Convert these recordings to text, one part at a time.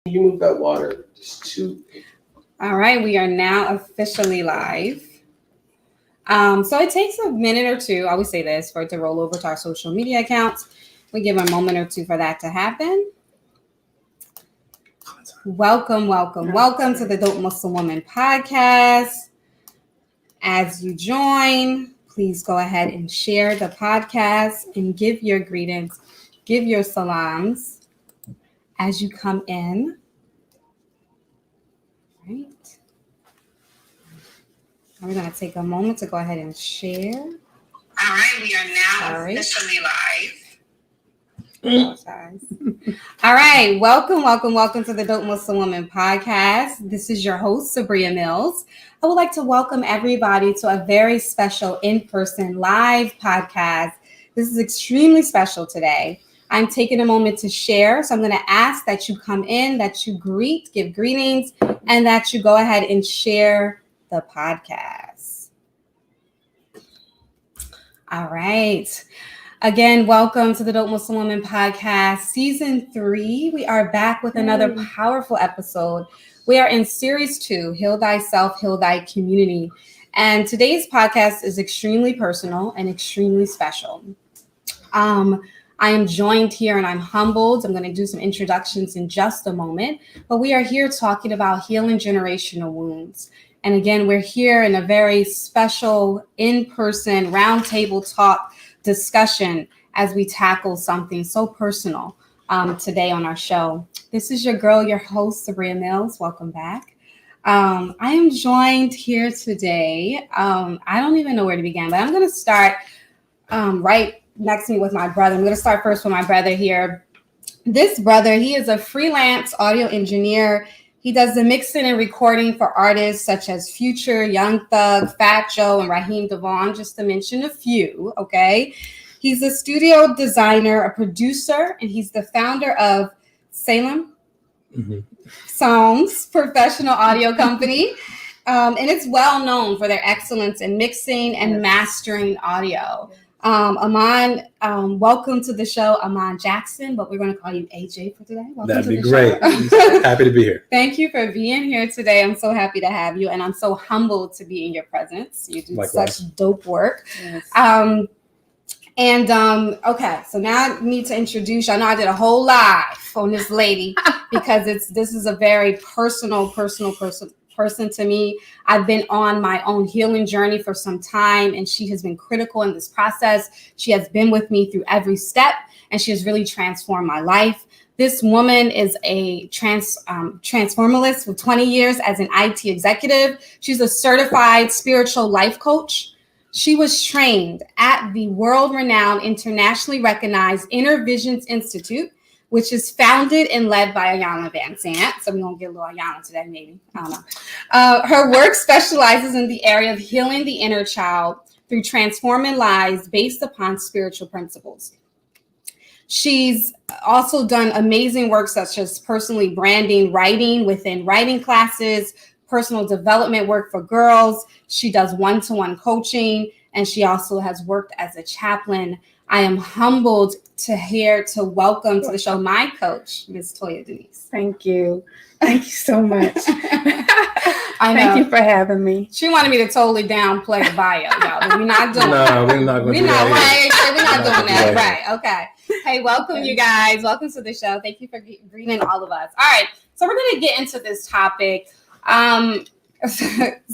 You move that water just to. All right, we are now officially live. So it takes a minute or two, I always say this, for it to roll over to our social media accounts. We give a moment or two for that to happen. Welcome to the Dope Muslim Woman podcast. As you join, please go ahead and share the podcast and give your greetings, give your salams as you come in. Right. We're going to take a moment to go ahead and share. All right, we are now officially live. All right, welcome to the Dope Muslim Woman podcast. This is your host, Sabria Mills. I would like to welcome everybody to a very special in-person live podcast. This is extremely special today. I'm taking a moment to share, so I'm going to ask that you come in, that you give greetings, and that you go ahead and share the podcast. All right. Again, welcome to the Dope Muslim Woman podcast, season 3. We are back with another powerful episode. We are in series 2, Heal Thyself, Heal Thy Community. And today's podcast is extremely personal and extremely special. I am joined here and I'm humbled. I'm going to do some introductions in just a moment, but we are here talking about healing generational wounds. And again, we're here in a very special in-person roundtable talk discussion as we tackle something so personal today on our show. This is your girl, your host, Sabria Mills. Welcome back. I am joined here today. I don't even know where to begin, but I'm going to start right next to me with my brother. I'm going to start first with my brother here. This brother, he is a freelance audio engineer. He does the mixing and recording for artists such as Future, Young Thug, Fat Joe, and Raheem DeVaughn, just to mention a few, okay? He's a studio designer, a producer, and he's the founder of Salem Songs Professional Audio Company. And it's well known for their excellence in mixing and mastering audio. Amond, welcome to the show, Amond Jackson, but we're going to call you AJ for today. Welcome. That'd be great. Happy to be here. Thank you for being here today. I'm so happy to have you, and I'm so humbled to be in your presence. You do such dope work. Yes. Okay, so now I need to introduce you. I know I did a whole live on this lady because this is a very personal person to me. I've been on my own healing journey for some time, and she has been critical in this process. She has been with me through every step, and she has really transformed my life. This woman is a transformalist with 20 years as an IT executive. She's a certified spiritual life coach. She was trained at the world-renowned, internationally recognized Inner Visions Institute, which is founded and led by Iyanla Vanzant. So we're going to get a little Iyanla today, maybe. I don't know. Her work specializes in the area of healing the inner child through transforming lives based upon spiritual principles. She's also done amazing work such as personally branding, writing within writing classes, personal development work for girls. She does one-to-one coaching, and she also has worked as a chaplain. I am humbled to welcome to the show my coach, Ms. Toyia Denise. Thank you. Thank you so much. I know. Thank you for having me. She wanted me to totally downplay the bio, y'all, but we're not doing that. No, we're not going to do that. We're not doing that. Right. Okay. Hey, welcome, you guys. Welcome to the show. Thank you for greeting all of us. All right. So we're going to get into this topic. So,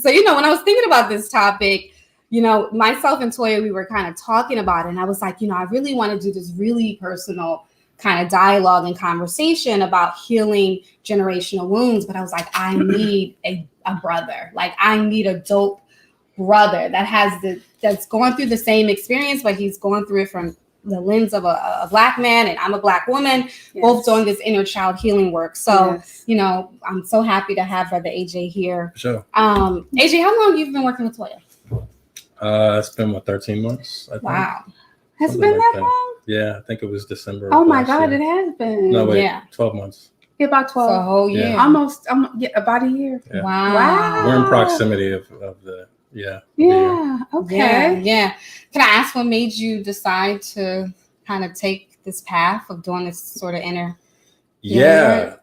when I was thinking about this topic, myself and Toyia, we were kind of talking about it. And I was like, I really want to do this really personal kind of dialogue and conversation about healing generational wounds. But I was like, I need a brother. Like, I need a dope brother that's going through the same experience, but he's going through it from the lens of a Black man, and I'm a Black woman, both doing this inner child healing work. So, I'm so happy to have Brother AJ here. Sure. AJ, how long have you been working with Toyia? It's been 13 months. I think. Wow. Has it been that long? Yeah, I think it was December. Oh my God, it has been. No, wait, 12 months. Yeah, about 12. So a whole year. Yeah. Almost about a year. Yeah. Wow. We're in proximity of the Yeah. Okay. Yeah. Can I ask what made you decide to kind of take this path of doing this sort of inner Yeah.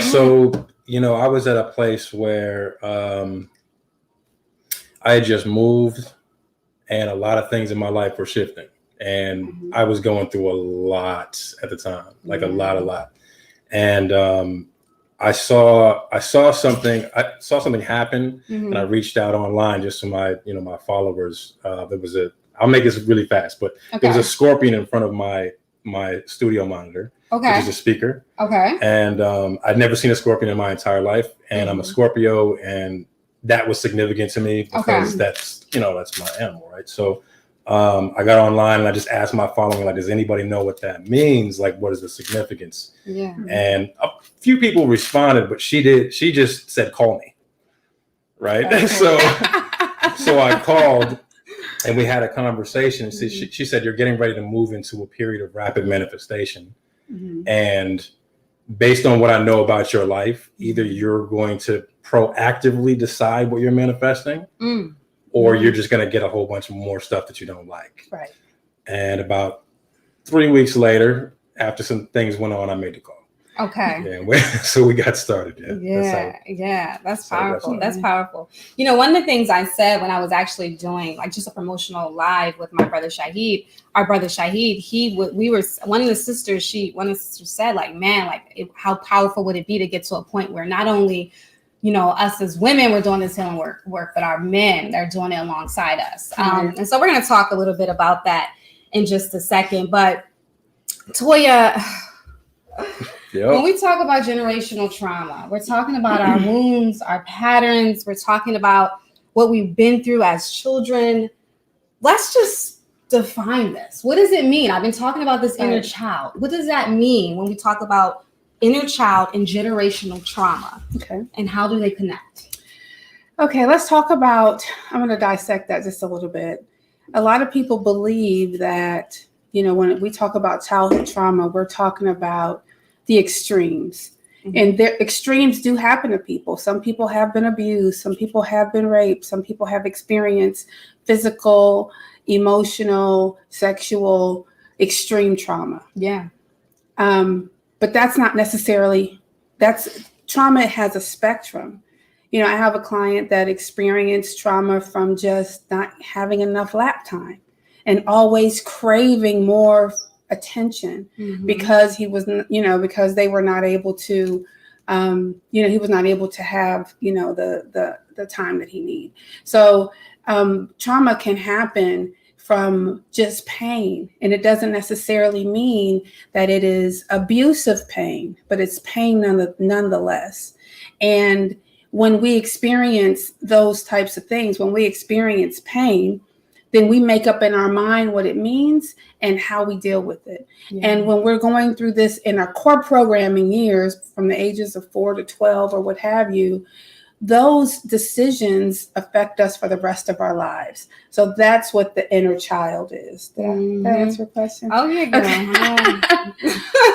So, I was at a place where I had just moved and a lot of things in my life were shifting. And I was going through a lot at the time, like a lot. And I saw something happen, and I reached out online just to my followers. I'll make this really fast, but there was a scorpion in front of my studio monitor, which is a speaker. Okay. And I'd never seen a scorpion in my entire life, and I'm a Scorpio, and that was significant to me because that's my animal, right? So I got online and I just asked my following, like, does anybody know what that means? Like, what is the significance? Yeah. And a few people responded, but she just said, call me. Right. Okay. So I called and we had a conversation. She said, you're getting ready to move into a period of rapid manifestation. And based on what I know about your life, either you're going to proactively decide what you're manifesting, or you're just going to get a whole bunch of more stuff that you don't like. Right. And about 3 weeks later, after some things went on, I made the call. Okay. Yeah. So we got started. That's powerful. That's powerful. One of the things I said when I was actually doing like just a promotional live with my brother Shahid, one of the sisters said, like, man, like how powerful would it be to get to a point where not only us as women, we're doing this healing work, but our men, they're doing it alongside us. And so we're going to talk a little bit about that in just a second. But Toyia, when we talk about generational trauma, we're talking about our wounds, our patterns. We're talking about what we've been through as children. Let's just define this. What does it mean? I've been talking about this inner child. What does that mean when we talk about inner child and generational trauma? Okay. And how do they connect? Okay, let's talk about, I'm going to dissect that just a little bit. A lot of people believe that, when we talk about childhood trauma, we're talking about the extremes. And the extremes do happen to people. Some people have been abused. Some people have been raped. Some people have experienced physical, emotional, sexual, extreme trauma. Yeah. But that's not necessarily, trauma has a spectrum. I have a client that experienced trauma from just not having enough lap time and always craving more attention because he was, because they were not able to, he was not able to have, the time that he needed. So trauma can happen from just pain. And it doesn't necessarily mean that it is abusive pain, but it's pain nonetheless. And when we experience those types of things, when we experience pain, then we make up in our mind what it means and how we deal with it. Yeah. And when we're going through this in our core programming years, from the ages of 4 to 12 or what have you, those decisions affect us for the rest of our lives. So that's what the inner child is. Did that answer your question? Oh, yeah, girl. Okay.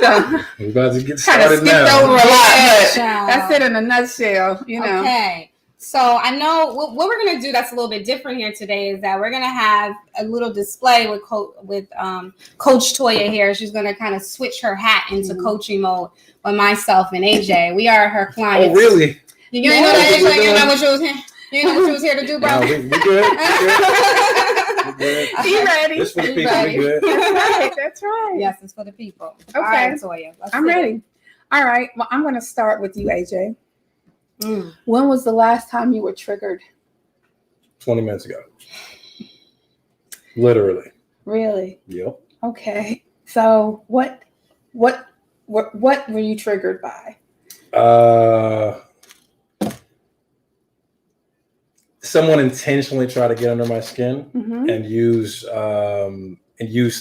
So, we're about to get started now. Over a lot, but child. That's it in a nutshell, Okay. So I know what we're going to do that's a little bit different here today is that we're going to have a little display with Coach Toyia here. She's going to kind of switch her hat into coaching mode with myself and AJ. We are her clients. Oh, really? You didn't know that, AJ? You didn't know what she was here? You didn't know what she was here to do, bro? No, we good. We good. Be ready. This for the people. We good. That's right. Yes, it's for the people. Okay. All right, Toyia. I'm ready. All right. Well, I'm going to start with you, AJ. When was the last time you were triggered? 20 minutes ago. Literally. Really? Yep. Okay. So what were you triggered by? Someone intentionally try to get under my skin and use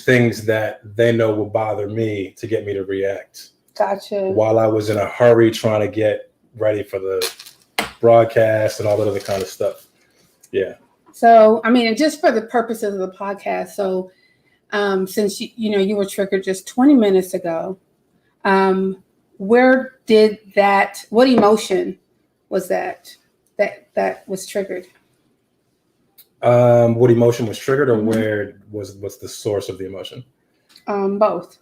things that they know will bother me to get me to react. Gotcha. While I was in a hurry trying to get ready for the broadcast and all that other kind of stuff. Yeah. So, I mean, just for the purposes of the podcast, so since you were triggered just 20 minutes ago, what emotion was that was triggered? What emotion was triggered, or where was the source of the emotion? Both.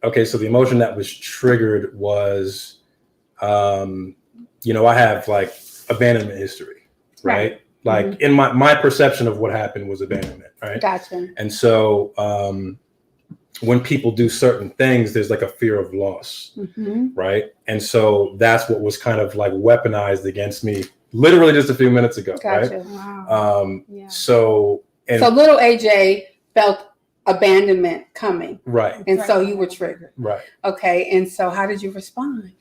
okay, so the emotion that was triggered was, I have like abandonment history, right? Like in my perception of what happened was abandonment, right? Gotcha. And so when people do certain things, there's like a fear of loss, right? And so that's what was kind of like weaponized against me literally just a few minutes ago, Gotcha. right? Wow. So little AJ felt abandonment coming. Right. And so you were triggered. Right. Okay. And so how did you respond?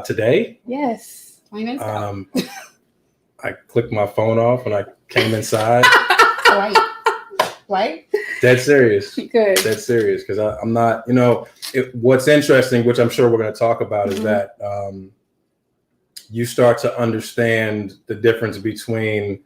Today, Yes. I clicked my phone off and I came inside. Right. Dead serious. Good. Dead serious. Because I'm not, what's interesting, which I'm sure we're going to talk about, is that you start to understand the difference between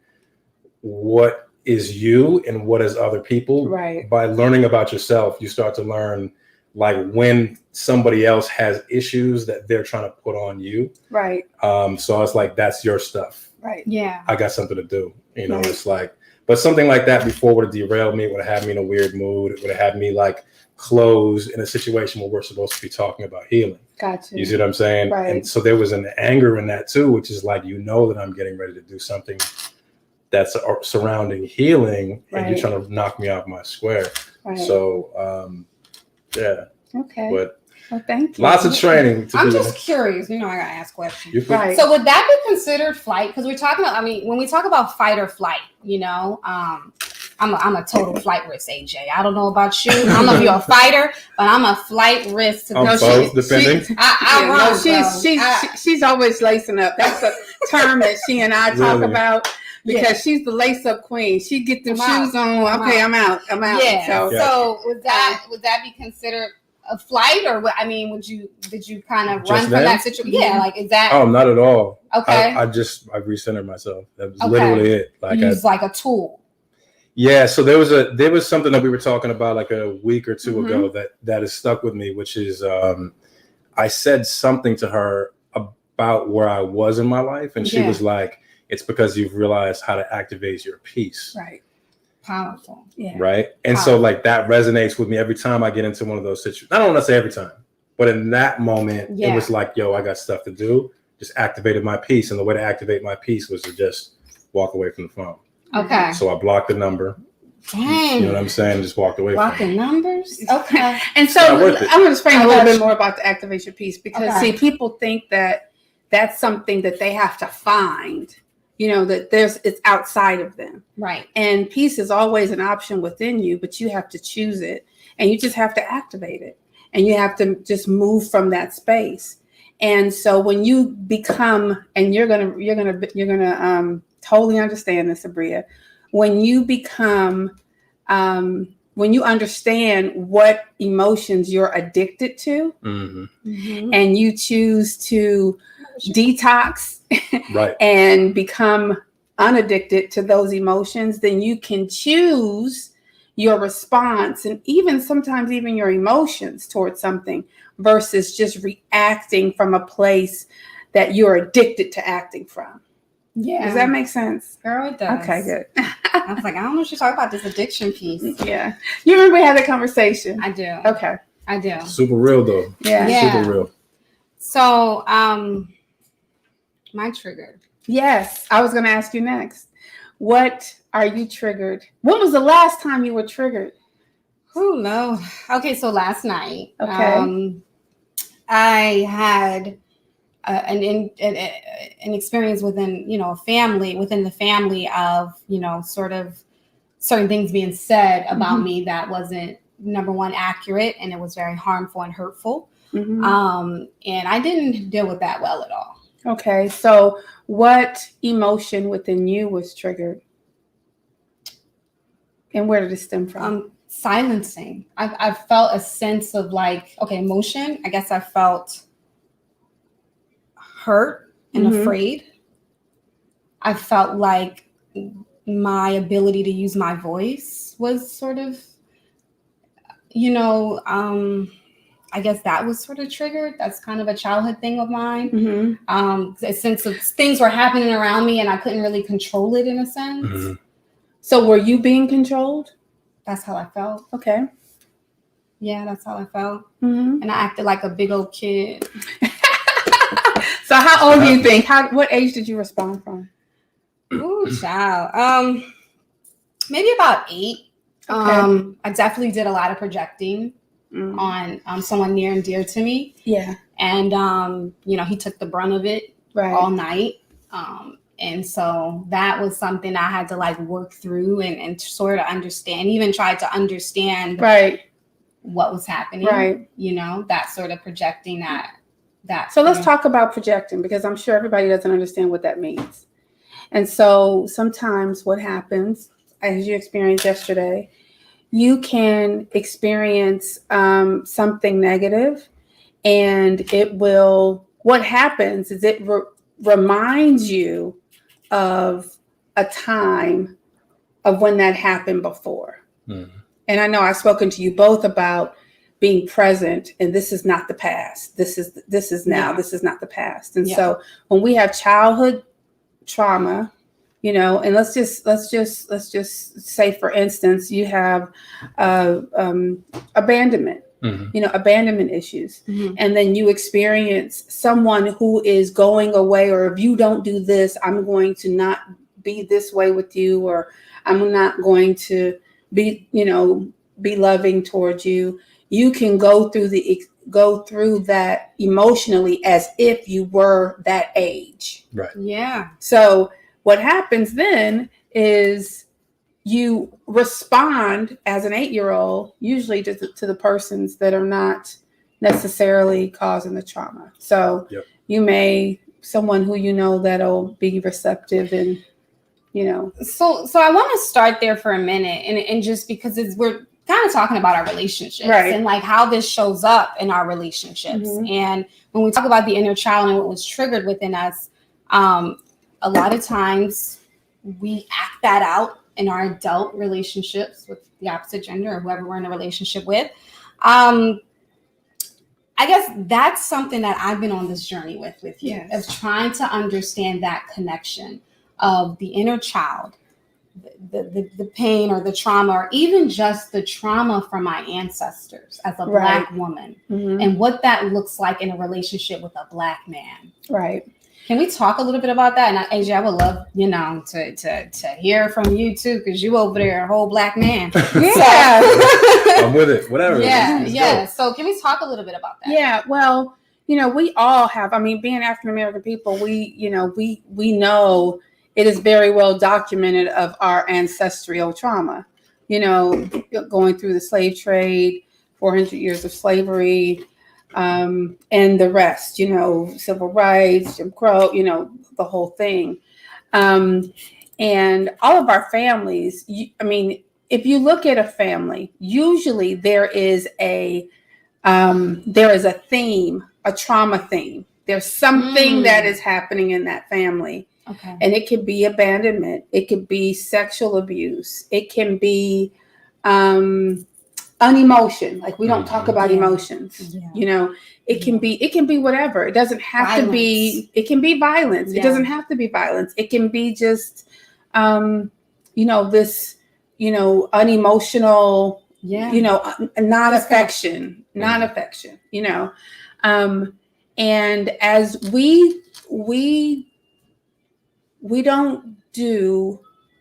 what is you and what is other people. Right. By learning about yourself, you start to learn like when somebody else has issues that they're trying to put on you. Right. So I was like, that's your stuff. Right. Yeah. I got something to do. It's like, but something like that before would have derailed me, would have had me in a weird mood. It would have had me like close in a situation where we're supposed to be talking about healing. Gotcha. You see what I'm saying? Right. And so there was an anger in that too, which is like, that I'm getting ready to do something that's surrounding healing, and you're trying to knock me off my square. Right. So, yeah. Okay. But well, thank you. lots of training. I'm just curious. I gotta ask questions. Right. So would that be considered flight? Because we're talking about, when we talk about fight or flight, I'm a total flight risk, AJ. I don't know about you. I don't know if you're a fighter, but I'm a flight risk. To I'm both, depending. She's always lacing up. That's a term that she and I talk about. Because she's the lace up queen. She get them shoes on. Okay, I'm out. Yeah. So would that be considered a flight, or did you kind of run from then? that situation? Yeah, like is that? Oh, not at all. Okay. I recentered myself. That was literally it. Like you use like a tool. Yeah. So there was something that we were talking about like a week or two ago that has stuck with me, which is I said something to her about where I was in my life, and she was like, it's because you've realized how to activate your peace. Right. Powerful. Yeah. Right. And so like that resonates with me every time I get into one of those situations. I don't want to say every time, but in that moment, it was like, yo, I got stuff to do. Just activated my peace. And the way to activate my peace was to just walk away from the phone. Okay. So I blocked the number. Dang. You know what I'm saying? Just walked away Blocking from it. numbers. Okay. And so I'm going to explain a little bit more about the activation piece, because see, people think that that's something that they have to find. That it's outside of them. Right. And peace is always an option within you, but you have to choose it, and you just have to activate it, and you have to just move from that space. And so when you become, and you're gonna totally understand this, Abria, when you become, when you understand what emotions you're addicted to, and you choose to detox and become unaddicted to those emotions, then you can choose your response, and sometimes even your emotions towards something, versus just reacting from a place that you're addicted to acting from. Yeah. Does that make sense? Girl, it does. Okay, good. I was like, I don't know if you talk about this addiction piece. Yeah. You remember we had that conversation? I do. Okay. I do. Super real though. Yeah. Super real. So, my trigger. Yes. I was going to ask you next. What are you triggered? When was the last time you were triggered? Oh, no. Okay. So last night, okay. I had an experience within, within the family of, sort of certain things being said about me that wasn't, number one, accurate, and it was very harmful and hurtful. And I didn't deal with that well at all. Okay. So what emotion within you was triggered? And where did it stem from? Silencing. I felt a sense of emotion. I guess I felt hurt and afraid. I felt like my ability to use my voice was sort of, I guess that was sort of triggered. That's kind of a childhood thing of mine. A sense of things were happening around me and I couldn't really control it in a sense. So were you being controlled? That's how I felt. Okay. Yeah, that's how I felt. Mm-hmm. And I acted like a big old kid. So how old do you think? What age did you respond from? Ooh, child. Maybe about 8. Okay. I definitely did a lot of projecting on someone near and dear to me. Yeah. And, he took the brunt of it all night. And so that was something I had to like work through and sort of understand, even try to understand what was happening, that sort of projecting that. So let's talk about projecting, because I'm sure everybody doesn't understand what that means. And so sometimes what happens, as you experienced yesterday, you can experience something negative, and what happens is it reminds you of a time of when that happened before. Mm-hmm. And I know I've spoken to you both about being present, and this is not the past. This is now. Yeah. This is not the past. And so when we have childhood trauma, and let's just say, for instance, you have abandonment. Mm-hmm. Abandonment issues. Mm-hmm. And then you experience someone who is going away, or if you don't do this, I'm going to not be this way with you, or I'm not going to be loving towards you. You can go through that emotionally as if you were that age. Right. Yeah. So what happens then is you respond as an 8-year-old, usually to the persons that are not necessarily causing the trauma. So you may, someone who that'll be receptive and, So I want to start there for a minute, and just because we're kind of talking about our relationships and like how this shows up in our relationships. Mm-hmm. And when we talk about the inner child and what was triggered within us, a lot of times we act that out in our adult relationships with the opposite gender or whoever we're in a relationship with. I guess that's something that I've been on this journey with you, of trying to understand that connection of the inner child, the pain or the trauma, or even just the trauma from my ancestors as a Black woman, and what that looks like in a relationship with a Black man. Right. Can we talk a little bit about that? And AJ, I would love, to hear from you too, because you over there, a whole Black man. Yeah. I'm with it. Whatever. Yeah. So can we talk a little bit about that? Yeah. Well, we all have. I mean, being African American people, we know it is very well documented of our ancestral trauma. Going through the slave trade, 400 years of slavery. And the rest, civil rights, Jim Crow, the whole thing. And all of our families, if you look at a family, usually there is a theme, a trauma theme. There's something that is happening in that family. Okay. And it could be abandonment. It could be sexual abuse. It can be, unemotion, like we don't talk about emotions. It can be whatever. It doesn't have to be. It can be violence. It doesn't have to be violence. It can be just this unemotional, non-affection. And as we don't do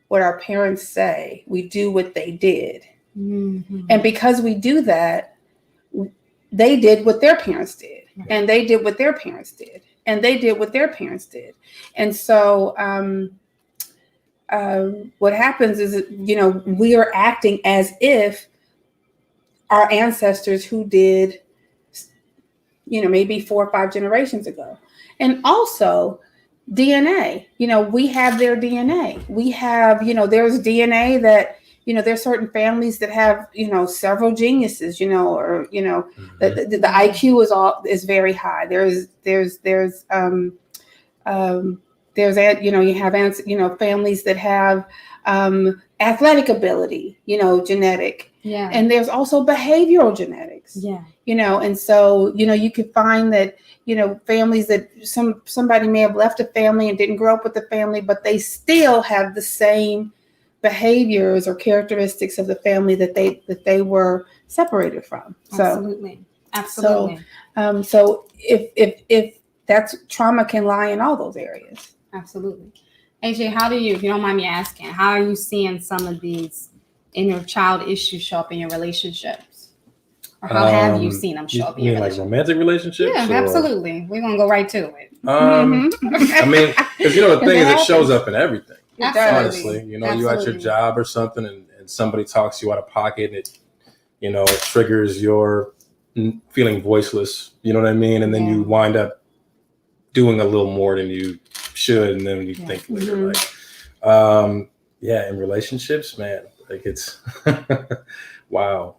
what our parents say, we do what they did. Mm-hmm. And because we do that, they did what their parents did, and they did what their parents did, and they did what their parents did. And so what happens is, we are acting as if our ancestors who did, maybe 4 or 5 generations ago. And also DNA, we have their DNA. We have, there's DNA that, there's certain families that have, several geniuses, or, the IQ is very high. There's you have, families that have athletic ability, genetic. Yeah. And there's also behavioral genetics. Yeah. And so, you could find that, families that somebody may have left a family and didn't grow up with the family, but they still have the same behaviors or characteristics of the family that they were separated from. So, Absolutely. Absolutely. so if that's trauma can lie in all those areas. Absolutely. AJ, how do you, if you don't mind me asking, how are you seeing some of these inner child issues show up in your relationships? Or how have you seen them show up in your like relationship? romantic relationships? Yeah, absolutely. We're going to go right to it. I mean, because the thing is, it shows up in everything. Absolutely. Honestly, you at your job or something, and somebody talks you out of pocket, and it, it triggers your feeling voiceless. You know what I mean? And then you wind up doing a little more than you should, and then you think later, in relationships, man, like it's wow.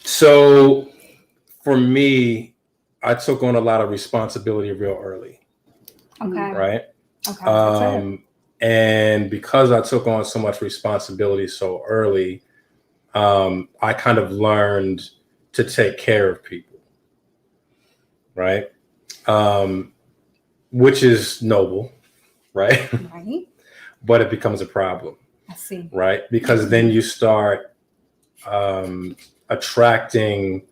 So for me, I took on a lot of responsibility real early. Okay. Right. Okay. And because I took on so much responsibility so early, I kind of learned to take care of people. Right. Which is noble. Right. Right. But it becomes a problem. I see. Right. Because then you start attracting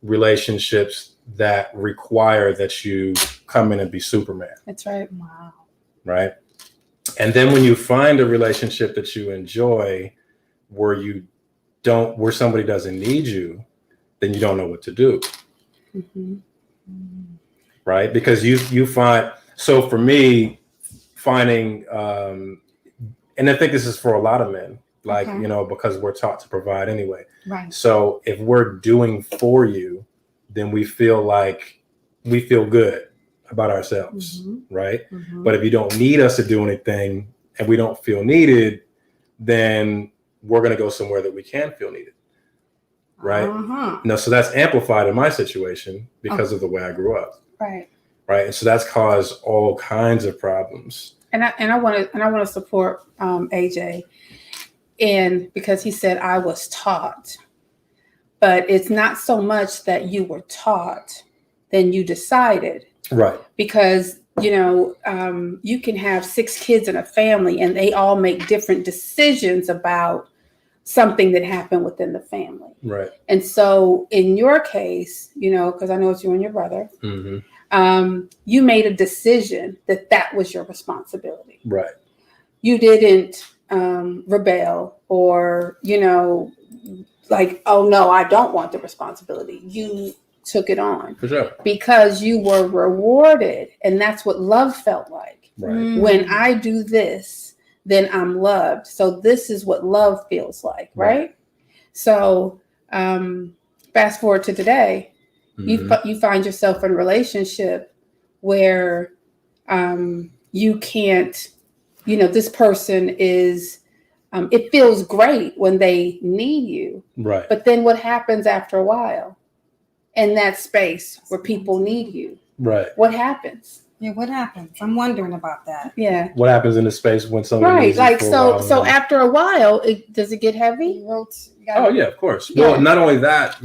relationships that require that you come in and be Superman. That's right. Wow. Right. And then when you find a relationship that you enjoy where somebody doesn't need you, then you don't know what to do. Mm-hmm. Right. Because you find, so for me, finding, and I think this is for a lot of men, like, because we're taught to provide anyway. Right. So if we're doing for you, then we feel good about ourselves. Mm-hmm. Right. Mm-hmm. But if you don't need us to do anything and we don't feel needed, then we're going to go somewhere that we can feel needed. Right. Uh-huh. No, so that's amplified in my situation because of the way I grew up. Right. Right. And so that's caused all kinds of problems. And I want to support AJ, and because he said I was taught, but it's not so much that you were taught, then you decided. Right. Because you can have 6 kids in a family and they all make different decisions about something that happened within the family. Right. And so in your case, because I know it's you and your brother, you made a decision that was your responsibility. Right. You didn't rebel or, like, oh no, I don't want the responsibility. You took it on. For sure. Because you were rewarded. And that's what love felt like. Right. When I do this, then I'm loved. So this is what love feels like. Right. So fast forward to today, you find yourself in a relationship where you can't, this person is, it feels great when they need you. Right. But then what happens after a while in that space where people need you? Right. What happens? Yeah, what happens? I'm wondering about that. Yeah. What happens in the space when somebody needs you Like, for a while, so after a while, does it get heavy? Oh yeah, of course. Yeah. Well, not only that,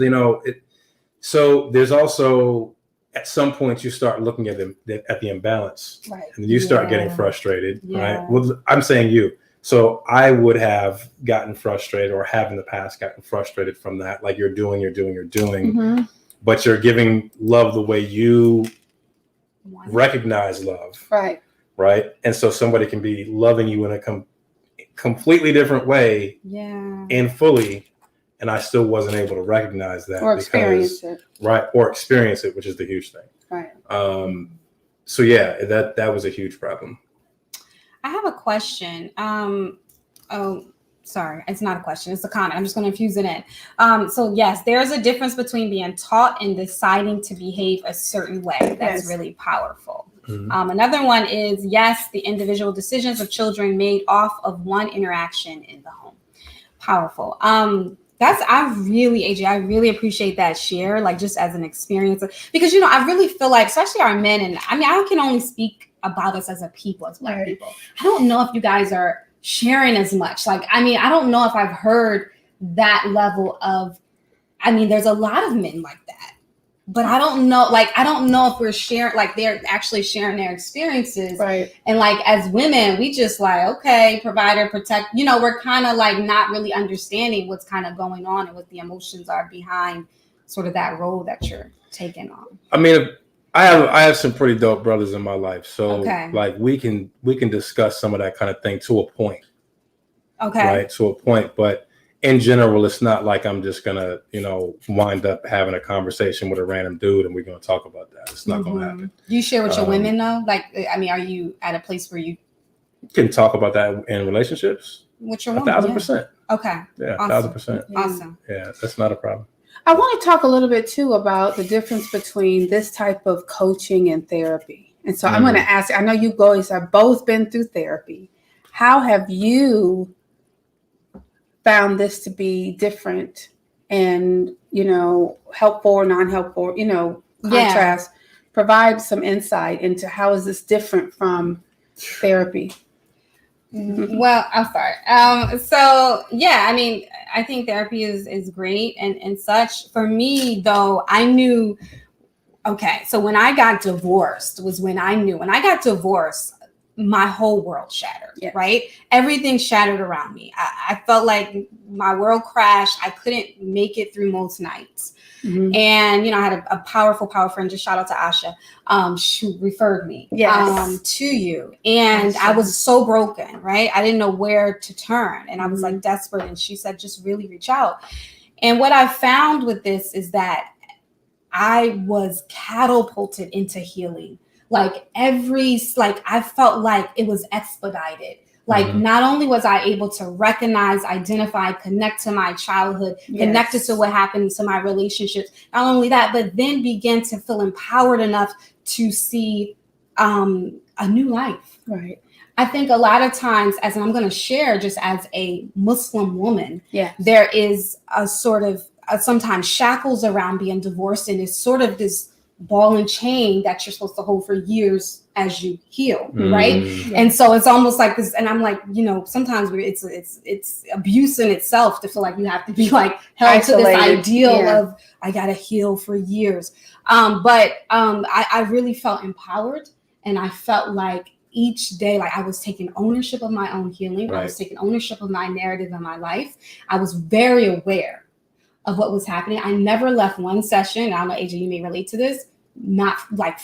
so there's also, at some point you start looking at the imbalance, Right. and you start getting frustrated, Yeah. right? Well, I'm saying you. So I would have gotten frustrated, or have in the past gotten frustrated from that. Like you're doing, Mm-hmm. but you're giving love the way you recognize love. Right. Right. And so somebody can be loving you in a completely different way. Yeah. And fully. And I still wasn't able to recognize that Or experience it. Right. Or experience it, which is the huge thing. Right. So yeah, that was a huge problem. I have a question. Sorry, it's not a question. It's a comment. I'm just going to infuse it in. So yes, there's a difference between being taught and deciding to behave a certain way. That's really powerful. Mm-hmm. Another one is, yes, the individual decisions of children made off of one interaction in the home. Powerful. I really appreciate that share, like just as an experience, because, I really feel like, especially our men, and I can only speak about us as a people, as Black people. I don't know if you guys are sharing as much. Like, I don't know if I've heard that level of, there's a lot of men like that. but I don't know if we're sharing, like they're actually sharing their experiences. Right. And like as women, we just like, okay, provider, protect, we're kind of like not really understanding what's kind of going on and what the emotions are behind sort of that role that you're taking on. I mean, I have some pretty dope brothers in my life. So like we can discuss some of that kind of thing to a point. Okay. Right. To a point. But in general, it's not like I'm just going to, wind up having a conversation with a random dude and we're going to talk about that. It's not going to happen. Do you share with your women though? Like, I mean, are you at a place where you can talk about that in relationships? With your woman? 1,000%. Okay. Yeah. Awesome. 1,000%. Awesome. Yeah. That's not a problem. I want to talk a little bit too about the difference between this type of coaching and therapy. And so I'm going to ask, I know you guys have both been through therapy. How have you found this to be different and, helpful or non-helpful, contrast? Provide some insight into how is this different from therapy? Well, I'll start. So yeah, I mean, I think therapy is great and such. For me though, I knew, okay, so when I got divorced was when I knew. When I got divorced, my whole world shattered, right? Everything shattered around me. I felt like my world crashed. I couldn't make it through most nights. And, I had a powerful friend, just shout out to Ayisha, she referred me to you. And I was so broken, right? I didn't know where to turn. And I was like desperate. And she said, just really reach out. And what I found with this is that I was catapulted into healing. I felt like it was expedited. Like not only was I able to recognize, identify, connect to my childhood, connected to what happened to my relationships, not only that, but then begin to feel empowered enough to see a new life. Right. I think a lot of times, as I'm going to share, just as a Muslim woman, there is a sort of sometimes shackles around being divorced, and it's sort of this ball and chain that you're supposed to hold for years as you heal, right? And so it's almost like this, and I'm like, sometimes it's abuse in itself to feel like you have to be like held isolated to this ideal of I gotta heal for years. But I really felt empowered, and I felt like each day, like I was taking ownership of my own healing. I was taking ownership of my narrative in my life. I was very aware of what was happening. I never left one session. I don't know, AJ, you may relate to this. Not like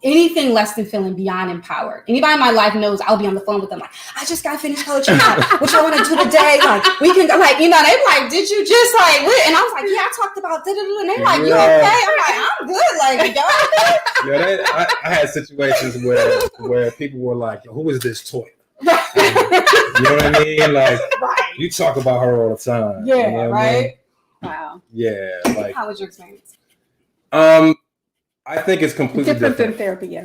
anything less than feeling beyond empowered. Anybody in my life knows I'll be on the phone with them like, I just got finished coaching. What y'all want to do today? Like we can go, like, they like, did you just like what? And I was like, yeah, I talked about da-da-da. And they're like, you okay? I'm like, I'm good. Like, y'all okay? I had situations where people were like, who is this Toyia? You know what I mean? Like you talk about her all the time. Yeah, you know right. I mean? Wow. Yeah. Like, how was your experience? I think it's completely different than therapy.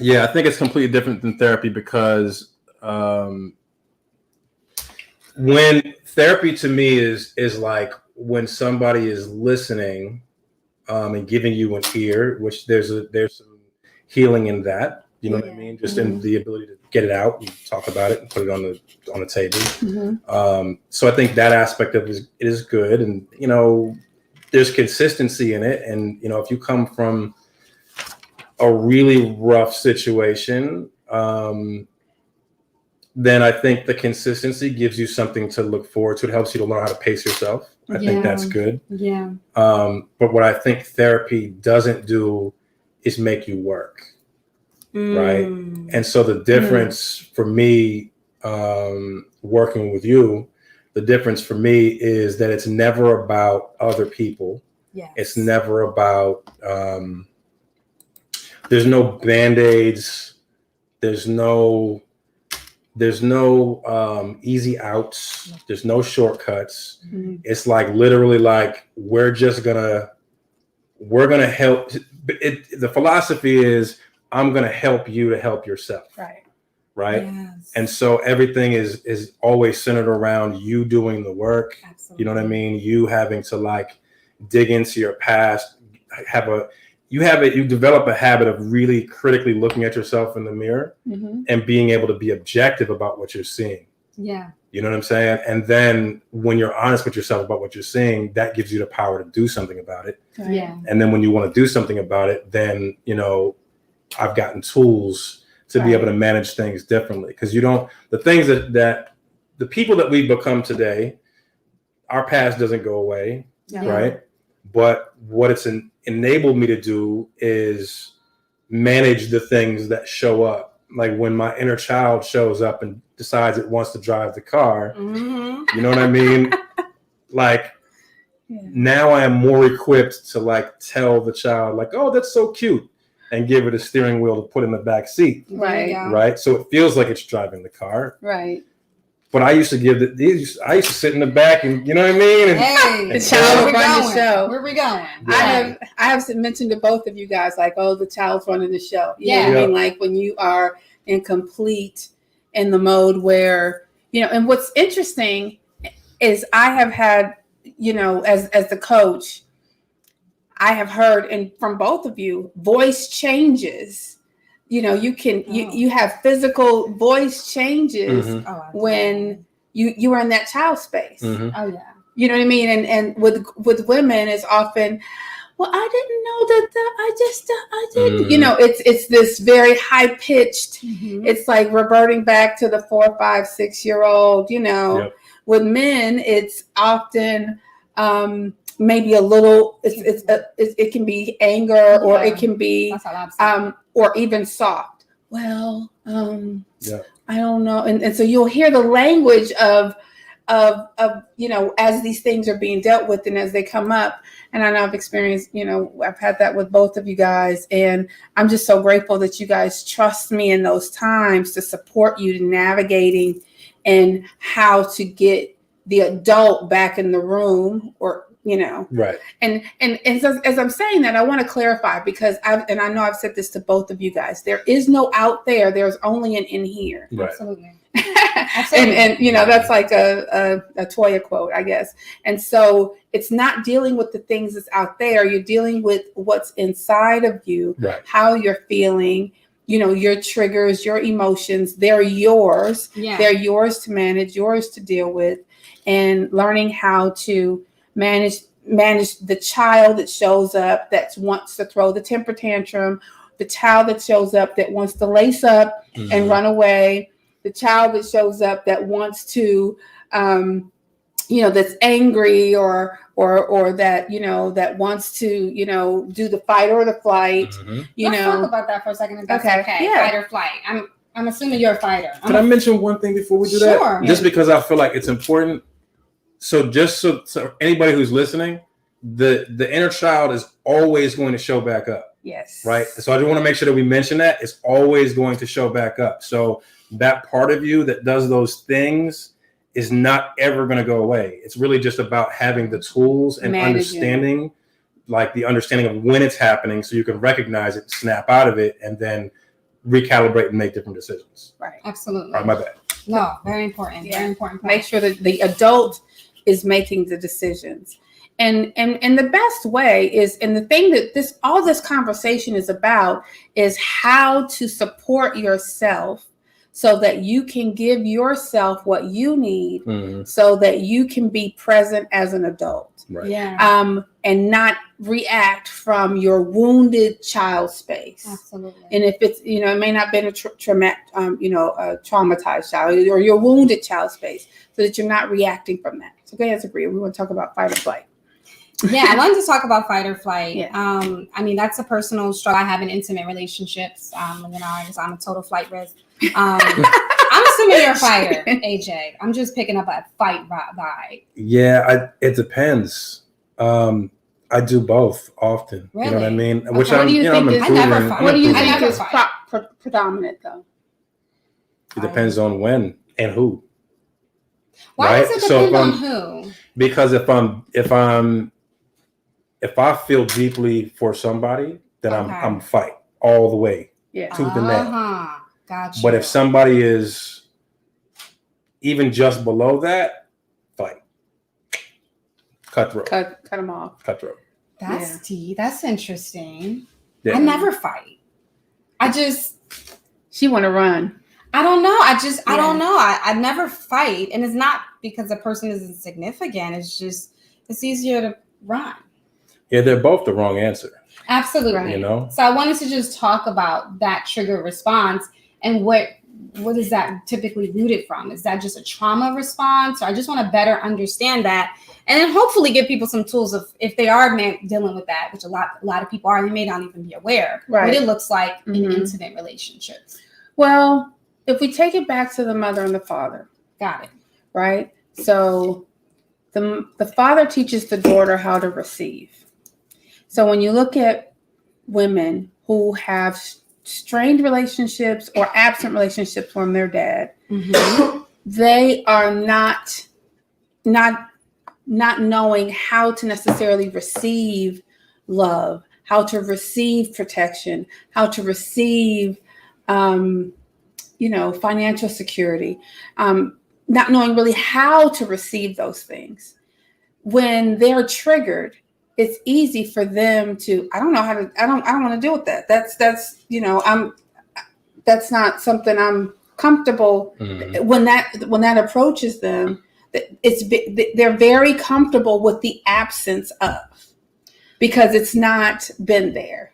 Yeah, I think it's completely different than therapy because when therapy to me is like when somebody is listening and giving you an ear, which there's some healing in that. You know what I mean? Just in the ability to get it out and talk about it and put it on the table. So I think that aspect of it is good, and there's consistency in it. And if you come from a really rough situation, then I think the consistency gives you something to look forward to. It helps you to learn how to pace yourself. I think that's good. Yeah. But what I think therapy doesn't do is make you work. Right. And so the difference for me, working with you, the difference for me is that it's never about other people. Yes. It's never about, there's no Band-Aids. There's no easy outs. There's no shortcuts. It's like literally like, we're gonna help. The philosophy is, I'm going to help you to help yourself. Right. Yes. And so everything is always centered around you doing the work. Absolutely. You know what I mean? You having to like dig into your past, you develop a habit of really critically looking at yourself in the mirror and being able to be objective about what you're seeing. Yeah. You know what I'm saying? And then when you're honest with yourself about what you're seeing, that gives you the power to do something about it. Right. Yeah. And then when you want to do something about it, then, I've gotten tools to be able to manage things differently. Because the things that the people that we've become today, our past doesn't go away, right? But what it's enabled me to do is manage the things that show up. Like when my inner child shows up and decides it wants to drive the car, you know what I mean? Like, now I am more equipped to like tell the child like, oh, that's so cute, and give it a steering wheel to put in the back seat. Right. So it feels like it's driving the car. Right. But I used to I used to sit in the back and, you know what I mean? And, the child would run the show. Where we going? I have mentioned to both of you guys, like, oh, the child's running the show. You know what I mean? Like when you are in the mode where, and what's interesting is I have had, as the coach, I have heard, and from both of you, voice changes. You can you have physical voice changes when you are in that child space. Mm-hmm. Oh yeah. You know what I mean? And with women, it's often, well, I didn't know that. I didn't. It's this very high pitched. It's like reverting back to the 4, 5, 6-year-old. With men, it's often maybe a little. It can be anger, or it can be or even soft. Well, I don't know, and so you'll hear the language of as these things are being dealt with and as they come up. And I know I've experienced, I've had that with both of you guys, and I'm just so grateful that you guys trust me in those times to support you to navigating and how to get the adult back in the room, or right. And as I'm saying that, I want to clarify, because I know I've said this to both of you guys. There is no out there. There's only an in here. Right. Absolutely. and that's like a Toyia quote, I guess. And so it's not dealing with the things that's out there. You're dealing with what's inside of you, how you're feeling, your triggers, your emotions. They're yours. Yeah. They're yours to manage, yours to deal with, and learning how to manage the child that shows up that wants to throw the temper tantrum, the child that shows up that wants to lace up and run away, the child that shows up that wants to, that's angry or that, that wants to, do the fight or the flight. Let's talk about that for a second. If that's okay. Yeah. Fight or flight. I'm assuming you're a fighter. Can I mention one thing before we do that? Sure. Just because I feel like it's important. So just so anybody who's listening, the inner child is always going to show back up. Yes. Right. So I just want to make sure that we mention that it's always going to show back up. So that part of you that does those things is not ever going to go away. It's really just about having the tools and understanding, like the understanding of when it's happening, so you can recognize it, snap out of it, and then recalibrate and make different decisions. Right. Absolutely. All right, my bad. No, very important. Yeah. Very important. Make sure that the adult is making the decisions. And the best way is, and the thing that all this conversation is about, is how to support yourself so that you can give yourself what you need, so that you can be present as an adult. Right. Yeah. And not react from your wounded child space. Absolutely. And if it's, it may not have been a traumatized child, or your wounded child space, so that you're not reacting from that. So go ahead, Zakiyyah. We want to talk about fight or flight. Yeah, I wanted to talk about fight or flight. Yeah. That's a personal struggle. I have in intimate relationships. I'm a total flight risk. I'm assuming you're a fighter, AJ. I'm just picking up a fight vibe. Yeah, it depends. I do both often. Really? You know what I mean? Okay. What do you think is predominant, though? It depends on when and who. Why does it depend on who? Because if I feel deeply for somebody, then I'm fight all the way, tooth and nail. Gotcha. But if somebody is even just below that, fight. Cutthroat. Cut them off. Cutthroat. That's deep. That's interesting. Yeah. I never fight. She want to run. I don't know. I don't know. I never fight. And it's not because the person is insignificant. It's easier to run. Yeah, they're both the wrong answer. Absolutely. You know? So I wanted to just talk about that trigger response and what is that typically rooted from? Is that just a trauma response? Or I just want to better understand that. And then hopefully give people some tools of if they are dealing with that, which a lot of people are, they may not even be aware what it looks like in intimate relationships. Well, if we take it back to the mother and the father. Got it. Right? So the father teaches the daughter how to receive. So when you look at women who have strained relationships or absent relationships from their dad, they are not knowing how to necessarily receive love, how to receive protection, how to receive, financial security, not knowing really how to receive those things. When they're triggered, it's easy for them to, I don't want to deal with that. That's not something I'm comfortable. When that approaches them, they're very comfortable with the absence of, because it's not been there.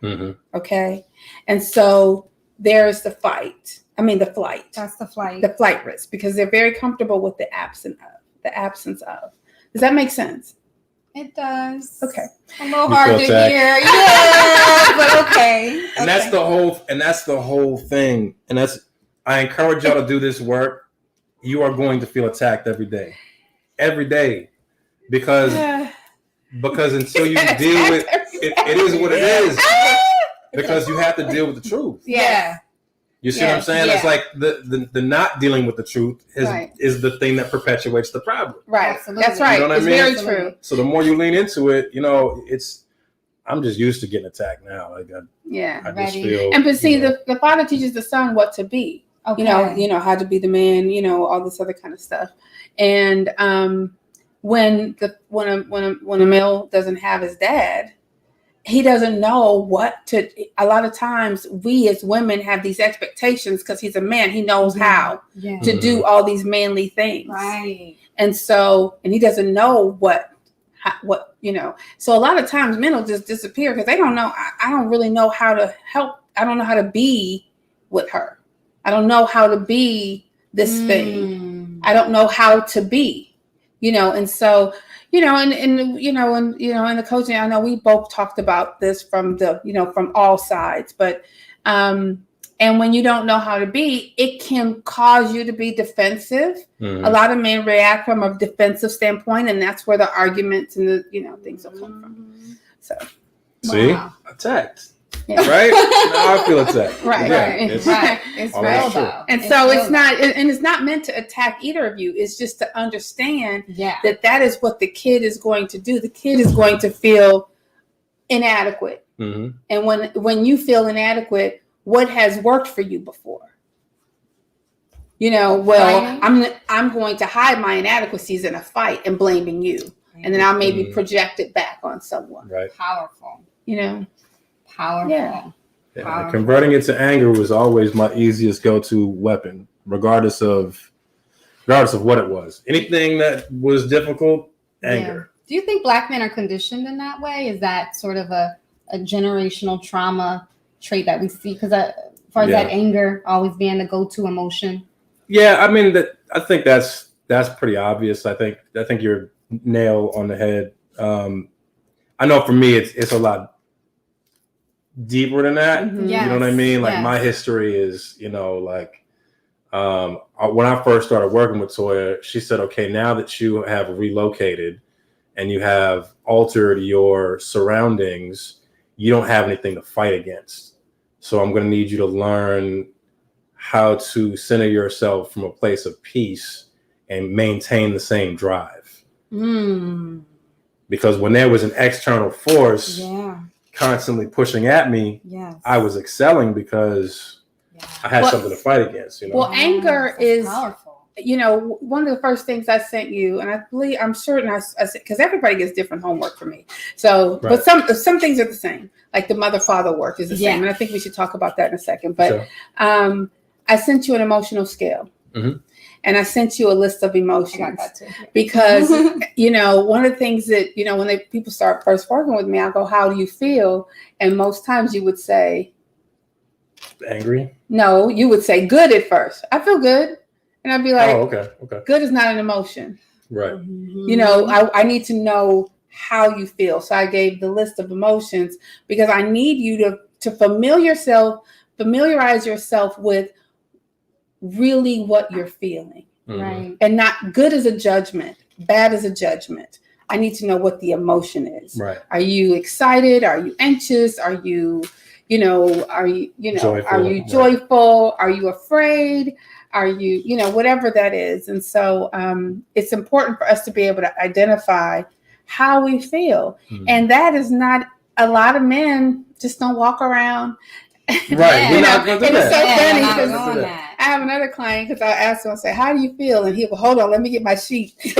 Okay. And so there's the flight. That's the flight. The flight risk, because they're very comfortable with the absence of. Does that make sense? It does. Okay. A little hard to hear. Yeah, but okay. And that's the whole thing. And I encourage y'all to do this work. You are going to feel attacked every day. Every day. Because until you deal with it is what it is. Because you have to deal with the truth. Yeah. You see what I'm saying? Yeah. It's like the not dealing with the truth is the thing that perpetuates the problem. Right. Absolutely. That's right. You know what it's I mean? very true. So the more you lean into it, I'm just used to getting attacked now. Like I just feel. But see, the father teaches the son what to be. Okay. You know how to be the man. All this other kind of stuff. And when a male doesn't have his dad, he doesn't know what to. A lot of times, we as women have these expectations because he's a man. He knows how to do all these manly things, right? And he doesn't know what. So a lot of times, men will just disappear because they don't know. I don't really know how to help. I don't know how to be with her. I don't know how to be this thing. I don't know how to be. And so. In the coaching, I know we both talked about this from from all sides, but, and when you don't know how to be, it can cause you to be defensive. A lot of men react from a defensive standpoint, and that's where the arguments and the, things will come from. So. See? Attacked. Yeah. Right? Now I feel attacked. Right. It's real though. And so it's not, and it's not meant to attack either of you. It's just to understand that is what the kid is going to do. The kid is going to feel inadequate. And when you feel inadequate, what has worked for you before? I'm going to hide my inadequacies in a fight and blaming you. And then I'll maybe project it back on someone. Right. Powerful. Powerful. Yeah. Powerful. Converting it to anger was always my easiest go-to weapon, regardless of what it was. Anything that was difficult, anger. Yeah. Do you think Black men are conditioned in that way? Is that sort of a generational trauma trait that we see? Because as far as that anger always being the go-to emotion. Yeah, I think that's pretty obvious. I think you're nail on the head. I know for me, it's a lot deeper than that. Yes. You know what I mean? Like my history is, when I first started working with Toyia, she said, okay, now that you have relocated and you have altered your surroundings, you don't have anything to fight against. So I'm going to need you to learn how to center yourself from a place of peace and maintain the same drive. Because when there was an external force constantly pushing at me, I was excelling because I had something to fight against. Well, anger is powerful. One of the first things I sent you, and I'm certain I said, because everybody gets different homework for me. So, but some things are the same. Like the mother-father work is the same, and I think we should talk about that in a second. But I sent you an emotional scale. Mhm. And I sent you a list of emotions. I got that too. Because, one of the things that, when people start first working with me, I go, how do you feel? And most times you would say, Angry? no, you would say good at first. I feel good. And I'd be like, Okay. good is not an emotion. Right. I need to know how you feel. So I gave the list of emotions because I need you to familiarize yourself with really what you're feeling. Right. And not good as a judgment, bad as a judgment. I need to know what the emotion is. Right. Are you excited? Are you anxious? Are you, joyful? Are you joyful? Right. Are you afraid? Are you, whatever that is. And so it's important for us to be able to identify how we feel. And that is not, a lot of men just don't walk around. Right. We're not going to do It's so that. funny because I have another client because I asked him, I say, how do you feel? And he'll go, hold on, let me get my sheet. I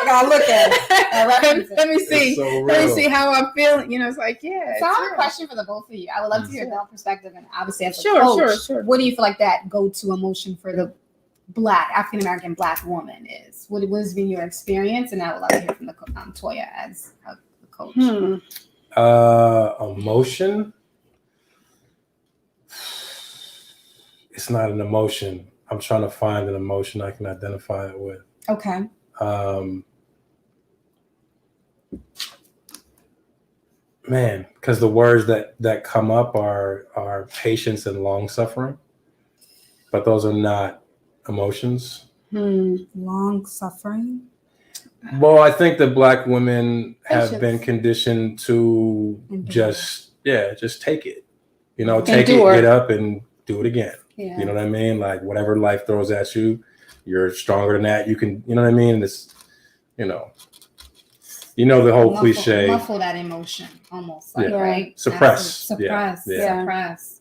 gotta look at it. Let me see. So let me see how I'm feeling. It's like, yeah. So I have a question for the both of you. I would love to hear their perspective, and obviously as a sure, coach, sure. What do you feel like that go-to emotion for the African American Black woman is? What has been your experience? And I would love to hear from the Toyia as a coach. Emotion. It's not an emotion. I'm trying to find an emotion I can identify it with. Okay. Man, because the words that come up are patience and long suffering, but those are not emotions. Long suffering. Well, I think that Black women have been conditioned to just take it. Take it, get up, and do it again. Yeah. You know what I mean? Like whatever life throws at you, you're stronger than that. You can, you know what I mean? It's, the whole cliche. Muffle that emotion, almost like, right? Suppress. Suppress. Silence.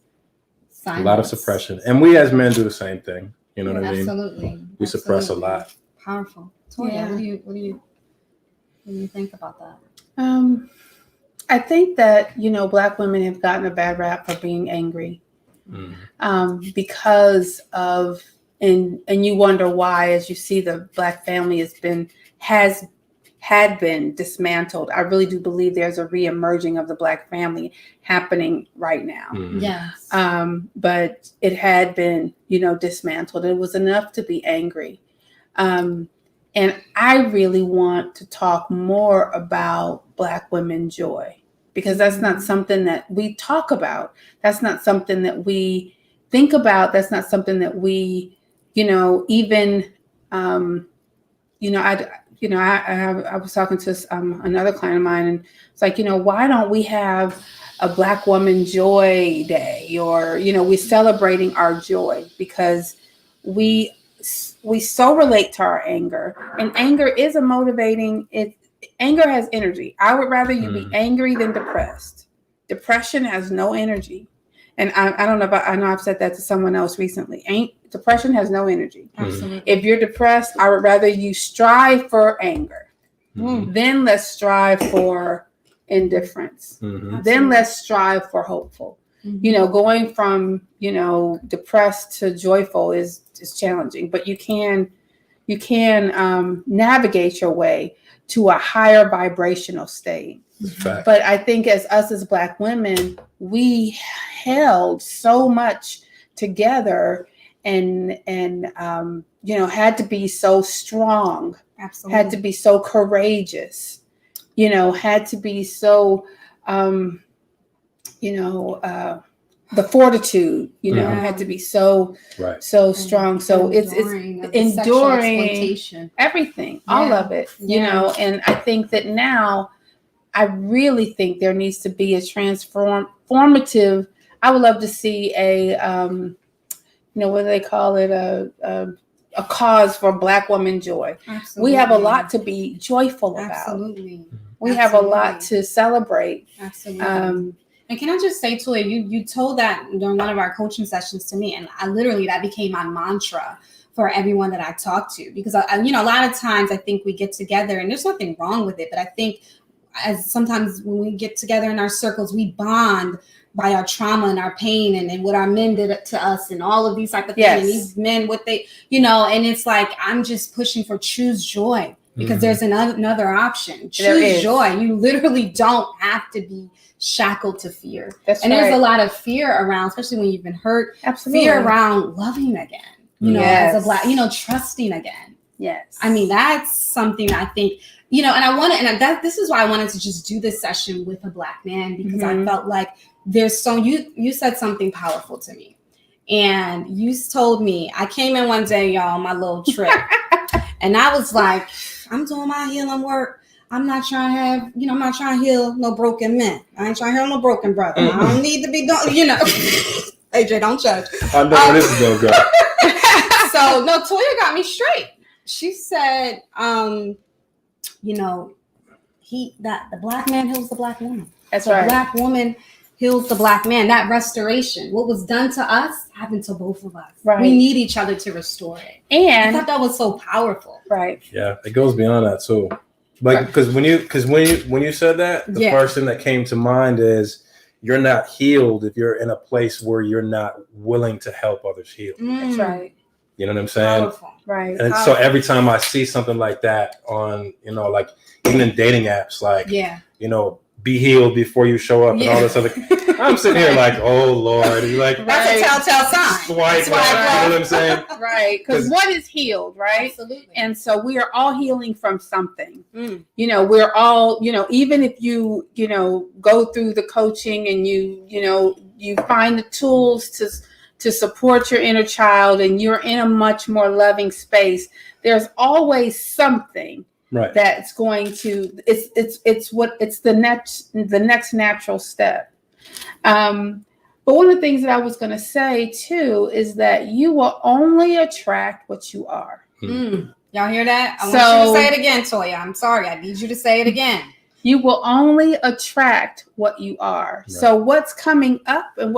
A lot of suppression. And we as men do the same thing. You know what I mean? Absolutely. We suppress a lot. Powerful. Toyia, what do you think about that? I think that, Black women have gotten a bad rap for being angry. Because of, and you wonder why, as you see the Black family had been dismantled. I really do believe there's a reemerging of the Black family happening right now. Yes. But it had been, dismantled. It was enough to be angry. And I really want to talk more about Black women joy, because that's not something that we talk about. That's not something that we think about. That's not something that we, even, I was talking to another client of mine, and it's like, why don't we have a Black Woman Joy Day, or, we're celebrating our joy, because we so relate to our anger, and anger is a motivating. Anger has energy. I would rather you be angry than depressed. Depression has no energy. And I don't know I know I've said that to someone else recently. Depression has no energy. Absolutely. If you're depressed, I would rather you strive for anger. Then let's strive for indifference. Then let's strive for hopeful. Going from, depressed to joyful is challenging, but you can navigate your way to a higher vibrational state. But I think as Black women, we held so much together and had to be so strong. Absolutely. Had to be so courageous, had to be so, the fortitude, had to be so strong. So it's enduring everything, all of it, and I think that now I really think there needs to be a transformative. I would love to see a, what do they call it? A cause for Black woman joy. Absolutely. We have a lot to be joyful about. Absolutely. We have a lot to celebrate. Absolutely. And can I just say, Toyia, you told that during one of our coaching sessions to me, and that became my mantra for everyone that I talk to, because a lot of times I think we get together, and there's nothing wrong with it, but I think as sometimes when we get together in our circles, we bond our trauma and our pain and what our men did to us and all of these type of things. Yes. And these men, what they, you know, and it's like, I'm just pushing for choose joy because there's another option. Choose joy. You literally don't have to be shackled to fear. That's and right. there's a lot of fear around, especially when you've been hurt. Absolutely. Fear around loving again, you know, as a Black, you know, trusting again. Yes. I mean, that's something I think, you know, and I want to, and this is why I wanted to just do this session with a Black man, because I felt like there's so, you said something powerful to me. And you told me, I came in one day, y'all, on my little trip, and I was like, I'm doing my healing work. I'm not trying to have, you know, I'm not trying to heal no broken men. I ain't trying to heal no broken brother. I don't need to be doing, you know. AJ, don't judge. I know where this is going to go. So, no, Toyia got me straight. She said, you know, the Black man heals the Black woman. That's right. The Black woman heals the Black man. That restoration, what was done to us, happened to both of us. Right. We need each other to restore it. And I thought that was so powerful. right. Yeah, it goes beyond that too. Like, because when you said that, the first thing that came to mind is you're not healed if you're in a place where you're not willing to help others heal. That's right. You know what I'm saying? Powerful. Right. And so every time I see something like that on, you know, like even in dating apps, like, you know, be healed before you show up and all this other. I'm sitting here like, oh Lord, and like that's a telltale sign. Swipe, you know what I'm saying? Right, because what is healed, right? Absolutely. And so we are all healing from something. You know, we're all, you know, even if you, you know, go through the coaching and you know, you find the tools to support your inner child and you're in a much more loving space, there's always something that's going to it's the next natural step. But one of the things that I was going to say too is that you will only attract what you are. Y'all hear that? I want you to say it again, Toyia. I'm sorry. I need you to say it again. You will only attract what you are. Right. So what's coming up and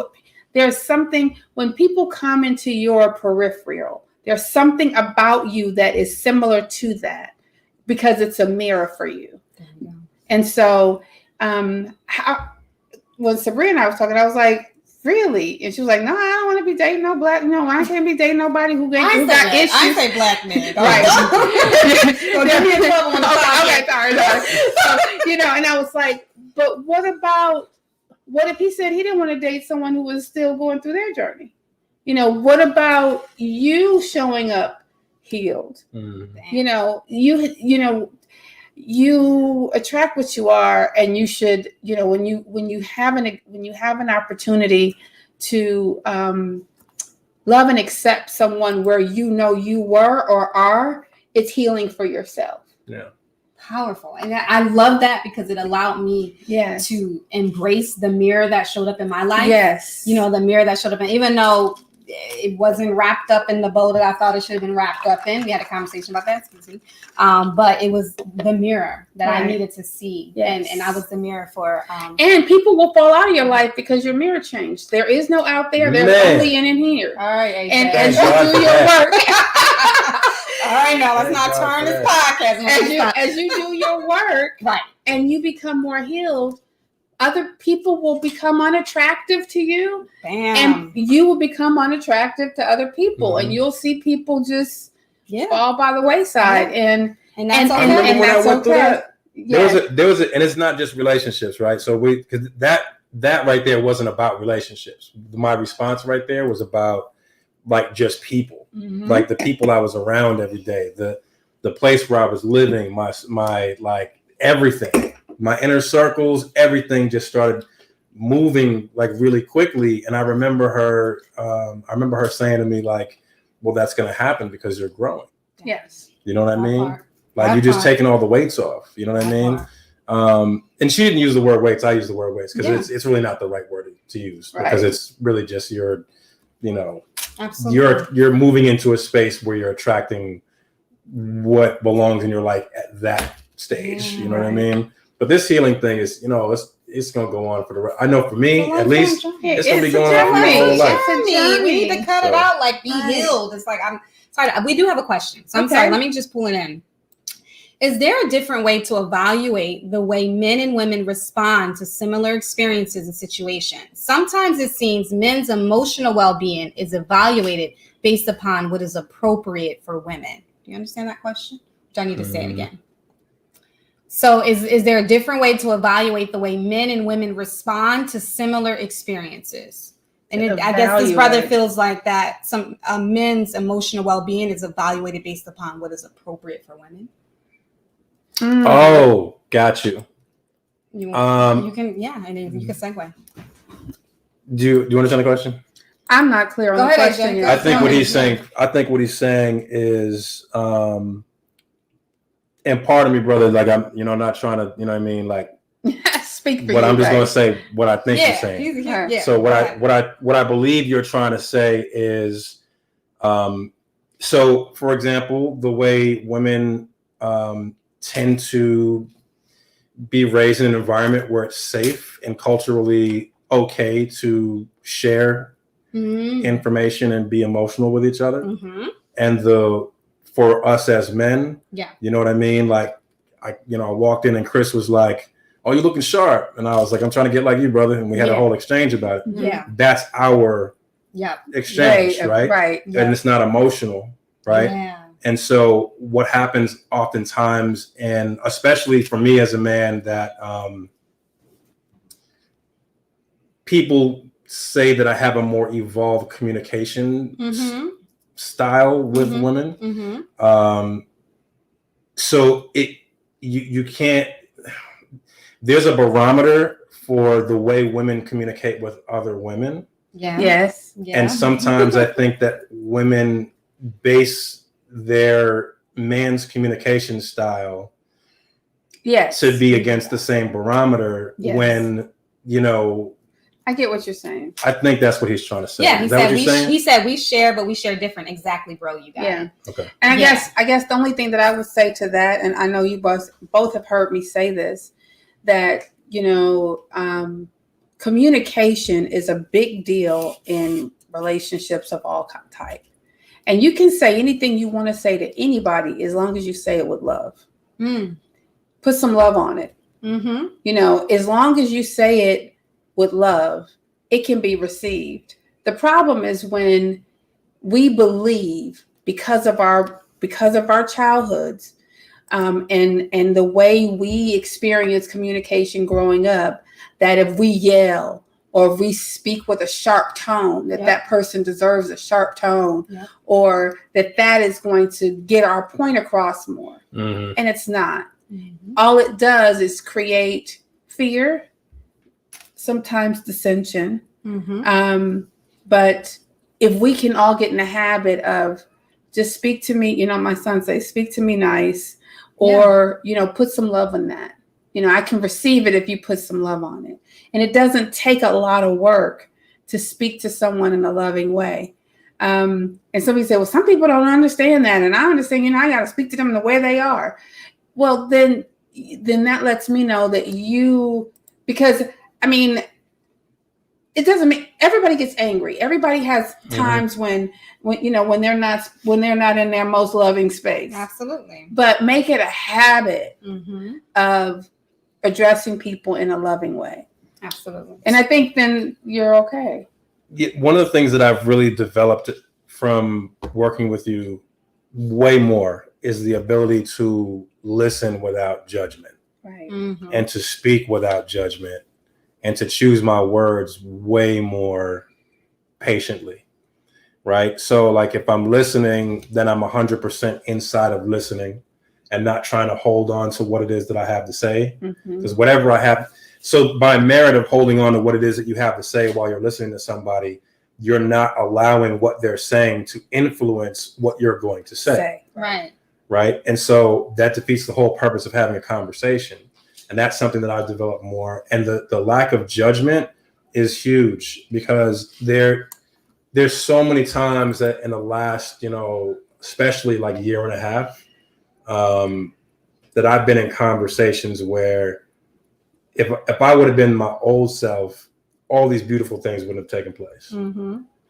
there's something when people come into your peripheral, there's something about you that is similar to that because it's a mirror for you. And so when Sabrina and I was talking, I was like, really? And she was like, no, I don't want to be dating no Black. No, I can't be dating nobody who got issues. I say Black men. Right. Don't get me in trouble on the okay, sorry. So, you know, and I was like, but what if he said he didn't want to date someone who was still going through their journey? You know, what about you showing up healed? You know, you attract what you are, and you should, you know, when you have an opportunity to love and accept someone where you know you were or are, it's healing for yourself. Yeah. Powerful. And I love that because it allowed me to embrace the mirror that showed up in my life. Yes. You know, the mirror that showed up in, even though it wasn't wrapped up in the bow that I thought it should have been wrapped up in. We had a conversation about that, excuse me. But it was the mirror that I needed to see. Yes. And I was the mirror for and people will fall out of your life because your mirror changed. There is no out there, there's only in and here. All right, Ayisha. And as you do your work. All right, now let's not turn this podcast. As you do your work, right, and you become more healed, other people will become unattractive to you. Bam. And you will become unattractive to other people. And you'll see people just fall by the wayside. And that's okay. And that's okay. There was and it's not just relationships, right? So because that right there wasn't about relationships. My response right there was about like just people, like the people I was around every day, the place where I was living, my like everything. My inner circles, everything just started moving like really quickly. And I remember her saying to me like, well, that's going to happen because you're growing. Yes. You know what I mean? Like you're just taking all the weights off. You know what I mean? And she didn't use the word weights. I use the word weights because it's really not the right word to use because it's really just your, you know, you're moving into a space where you're attracting what belongs in your life at that stage. You know what I mean? But this healing thing is, you know, it's going to go on for the rest. I know for me, at least, it's going to be going on for my whole life. We need to cut it out, like be healed. It's like, I'm sorry, we do have a question. So I'm sorry, let me just pull it in. Is there a different way to evaluate the way men and women respond to similar experiences and situations? Sometimes it seems men's emotional well-being is evaluated based upon what is appropriate for women. Do you understand that question? Do I need to say it again? So is there a different way to evaluate the way men and women respond to similar experiences? And I guess this brother feels like that some men's emotional well-being is evaluated based upon what is appropriate for women. Oh, got you. You can segue. Do you understand the question? I'm not clear on the question yet. I think what he's saying is, and pardon me, brother, like I'm not trying to, like speak for but you, I'm just right? going to say what I think you're saying. So what I believe you're trying to say is, so for example, the way women tend to be raised in an environment where it's safe and culturally okay to share information and be emotional with each other. And for us as men, you know what I mean? Like I walked in and Chris was like, "Oh, you're looking sharp," and I was like, "I'm trying to get like you, brother," and we had a whole exchange about it. That's our exchange, right? Right. And it's not emotional, right? And so what happens oftentimes, and especially for me as a man, that people say that I have a more evolved communication style with women. So you can't, there's a barometer for the way women communicate with other women. Yes. And sometimes I think that women base their man's communication style to be against the same barometer when, I get what you're saying. I think that's what he's trying to say. Yeah, Is that what you're saying? He said we share, but we share different. Exactly, bro. You got it. Okay. And I guess the only thing that I would say to that, and I know you both have heard me say this, that communication is a big deal in relationships of all type. And you can say anything you want to say to anybody as long as you say it with love. Put some love on it. As long as you say it with love, it can be received. The problem is when we believe because of our childhoods and the way we experience communication growing up, that if we yell or if we speak with a sharp tone, that person deserves a sharp tone, or that is going to get our point across more. And it's not. All it does is create fear, sometimes dissension. But if we can all get in the habit of just speak to me, my son says, speak to me nice, or, put some love in that. I can receive it if you put some love on it. And it doesn't take a lot of work to speak to someone in a loving way. And somebody said, well, some people don't understand that. And I understand, I got to speak to them the way they are. Well, then that lets me know that because it doesn't mean everybody gets angry. Everybody has times when they're not in their most loving space. Absolutely. But make it a habit of addressing people in a loving way. Absolutely. And I think then you're okay. Yeah, one of the things that I've really developed from working with you way more is the ability to listen without judgment. Right. And to speak without judgment, and to choose my words way more patiently, right? So like if I'm listening, then I'm 100% inside of listening and not trying to hold on to what it is that I have to say. Because whatever I have, so by merit of holding on to what it is that you have to say while you're listening to somebody, you're not allowing what they're saying to influence what you're going to say. Right. And so that defeats the whole purpose of having a conversation. And that's something that I've developed more. And the lack of judgment is huge, because there's so many times that in the last, especially like year and a half, that I've been in conversations where if I would have been my old self, all these beautiful things wouldn't have taken place.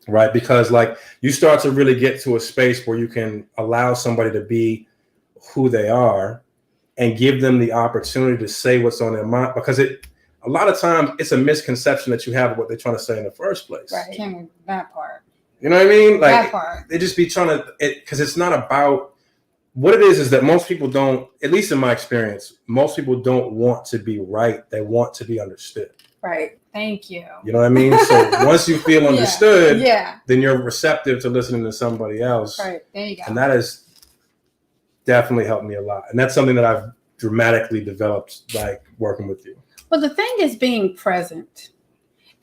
Right. Because like you start to really get to a space where you can allow somebody to be who they are and give them the opportunity to say what's on their mind, because a lot of times it's a misconception that you have of what they're trying to say in the first place. Right. Can't remember that part. You know what I mean? Like That part. they just be trying to, because it's not about what it is that most people don't, at least in my experience, most people don't want to be right. They want to be understood. Right. Thank you. You know what I mean? So once you feel understood, Yeah. then you're receptive to listening to somebody else. Right. There you go. And that has definitely helped me a lot. And that's something that I've dramatically developed, like working with you. Well, the thing is being present,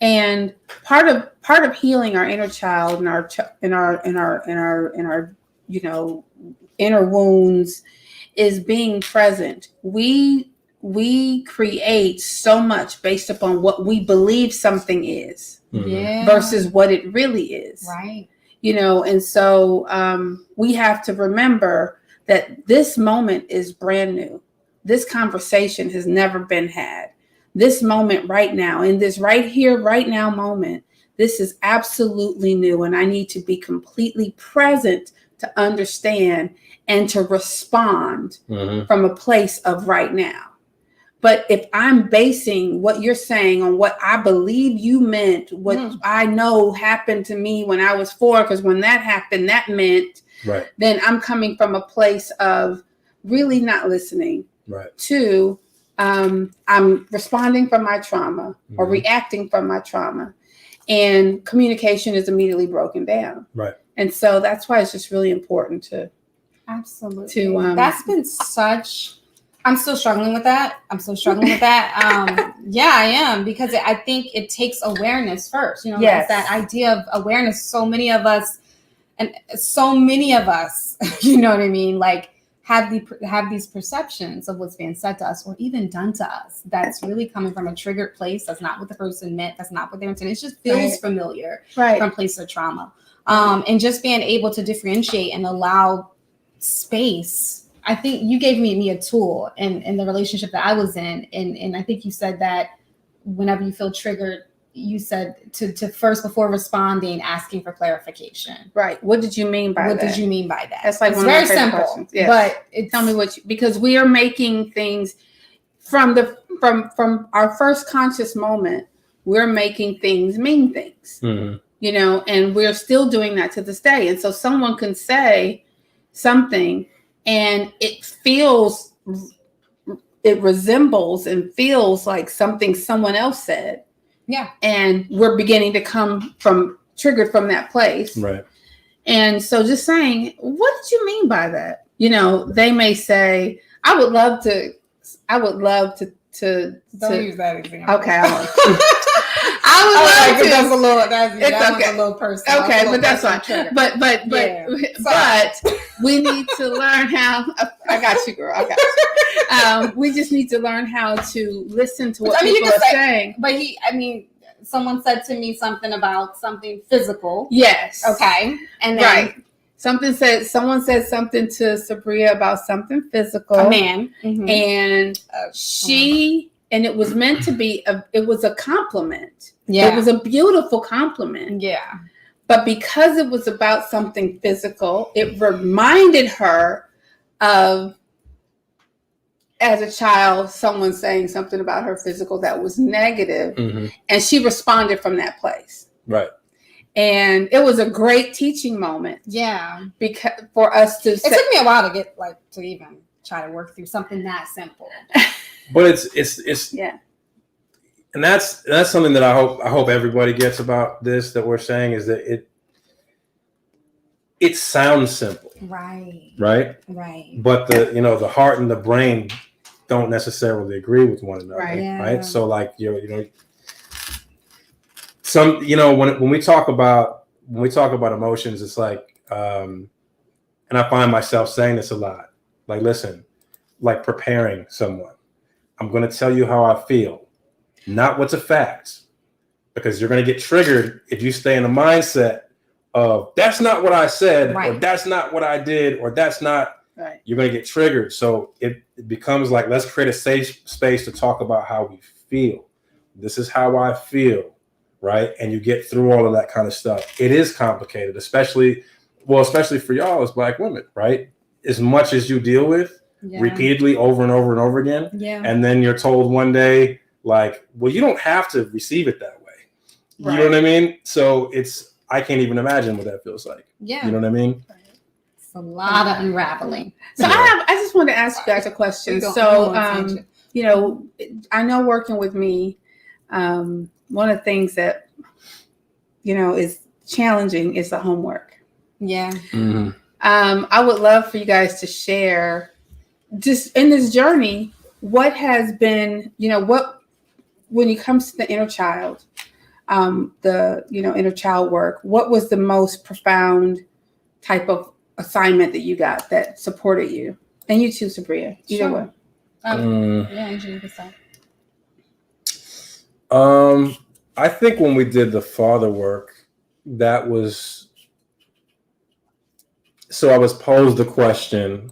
and part of healing our inner child and our inner wounds is being present. We create so much based upon what we believe something is versus what it really is. Right. And so we have to remember that this moment is brand new. This conversation has never been had. This moment right now, in this right here, right now moment, this is absolutely new. And I need to be completely present to understand and to respond from a place of right now. But if I'm basing what you're saying on what I believe you meant, what I know happened to me when I was 4, because when that happened, that meant, right, then I'm coming from a place of really not listening. Right. To I'm responding from my trauma or reacting from my trauma, and communication is immediately broken down. Right. And so that's why it's just really important to absolutely. That's been such. I'm still struggling with that. Yeah, I am, because I think it takes awareness first. Yes. That idea of awareness. So many of us, you know what I mean? Like, have these perceptions of what's being said to us or even done to us. That's really coming from a triggered place. That's not what the person meant. That's not what they intended. It just feels familiar from a place of trauma. And just being able to differentiate and allow space. I think you gave me a tool in the relationship that I was in. And I think you said that whenever you feel triggered, you said to first, before responding, asking for clarification. Right. What did you mean by that? What did you mean by that? That's like it's one very of my favorite simple. questions. Yes. But tell me because we are making things from our first conscious moment. We're making things mean things, and we're still doing that to this day. And so someone can say something, and it resembles and feels like something someone else said. Yeah. And we're beginning to come triggered from that place. Right. And so just saying, what did you mean by that? They may say, I would love to don't use that example. Okay. I would love to. That's a little, that okay. was a little personal. Okay, but that's fine. But we need to learn how. I got you, girl. I got you. We just need to learn how to listen to what people are saying. But someone said to me something about something physical. Yes. Okay. And then someone said something to Sabriya about something physical. A man. And and it was meant to be it was a compliment. Yeah. It was a beautiful compliment. Yeah. But because it was about something physical, it reminded her of, as a child, someone saying something about her physical that was negative, and she responded from that place. Right. And it was a great teaching moment. Yeah. Because for us to it took me a while to get to even try to work through something that simple. But it's yeah. And that's something that I hope everybody gets about this that we're saying, is that it sounds simple. Right. Right. Right. But the heart and the brain don't necessarily agree with one another. Right. Yeah. Right. So when we talk about emotions, it's like, and I find myself saying this a lot, like, listen, like preparing someone. I'm going to tell you how I feel, not what's a fact, because you're going to get triggered if you stay in the mindset of that's not what I said, or that's not what I did, or that's not, you're going to get triggered. So it becomes like, let's create a safe space to talk about how we feel. This is how I feel, right? And you get through all of that kind of stuff. It is complicated, especially for y'all as Black women, right? As much as you deal with, repeatedly over and over and over again. Yeah. And then you're told one day, like, well, you don't have to receive it that way. You Right. know what I mean? So I can't even imagine what that feels like. Yeah. You know what I mean? It's a lot of unraveling. So I just want to ask you guys a question. So, you know, I know working with me, one of the things that, you know, is challenging is the homework. Yeah. Mm-hmm. I would love for you guys to share just in this journey, what has been, you know, when it comes to the inner child, inner child work, what was the most profound type of assignment that you got that supported you? And you too, Sabriya, either way. Yeah, you can start. I think when we did the father work, that was, so I was posed the question,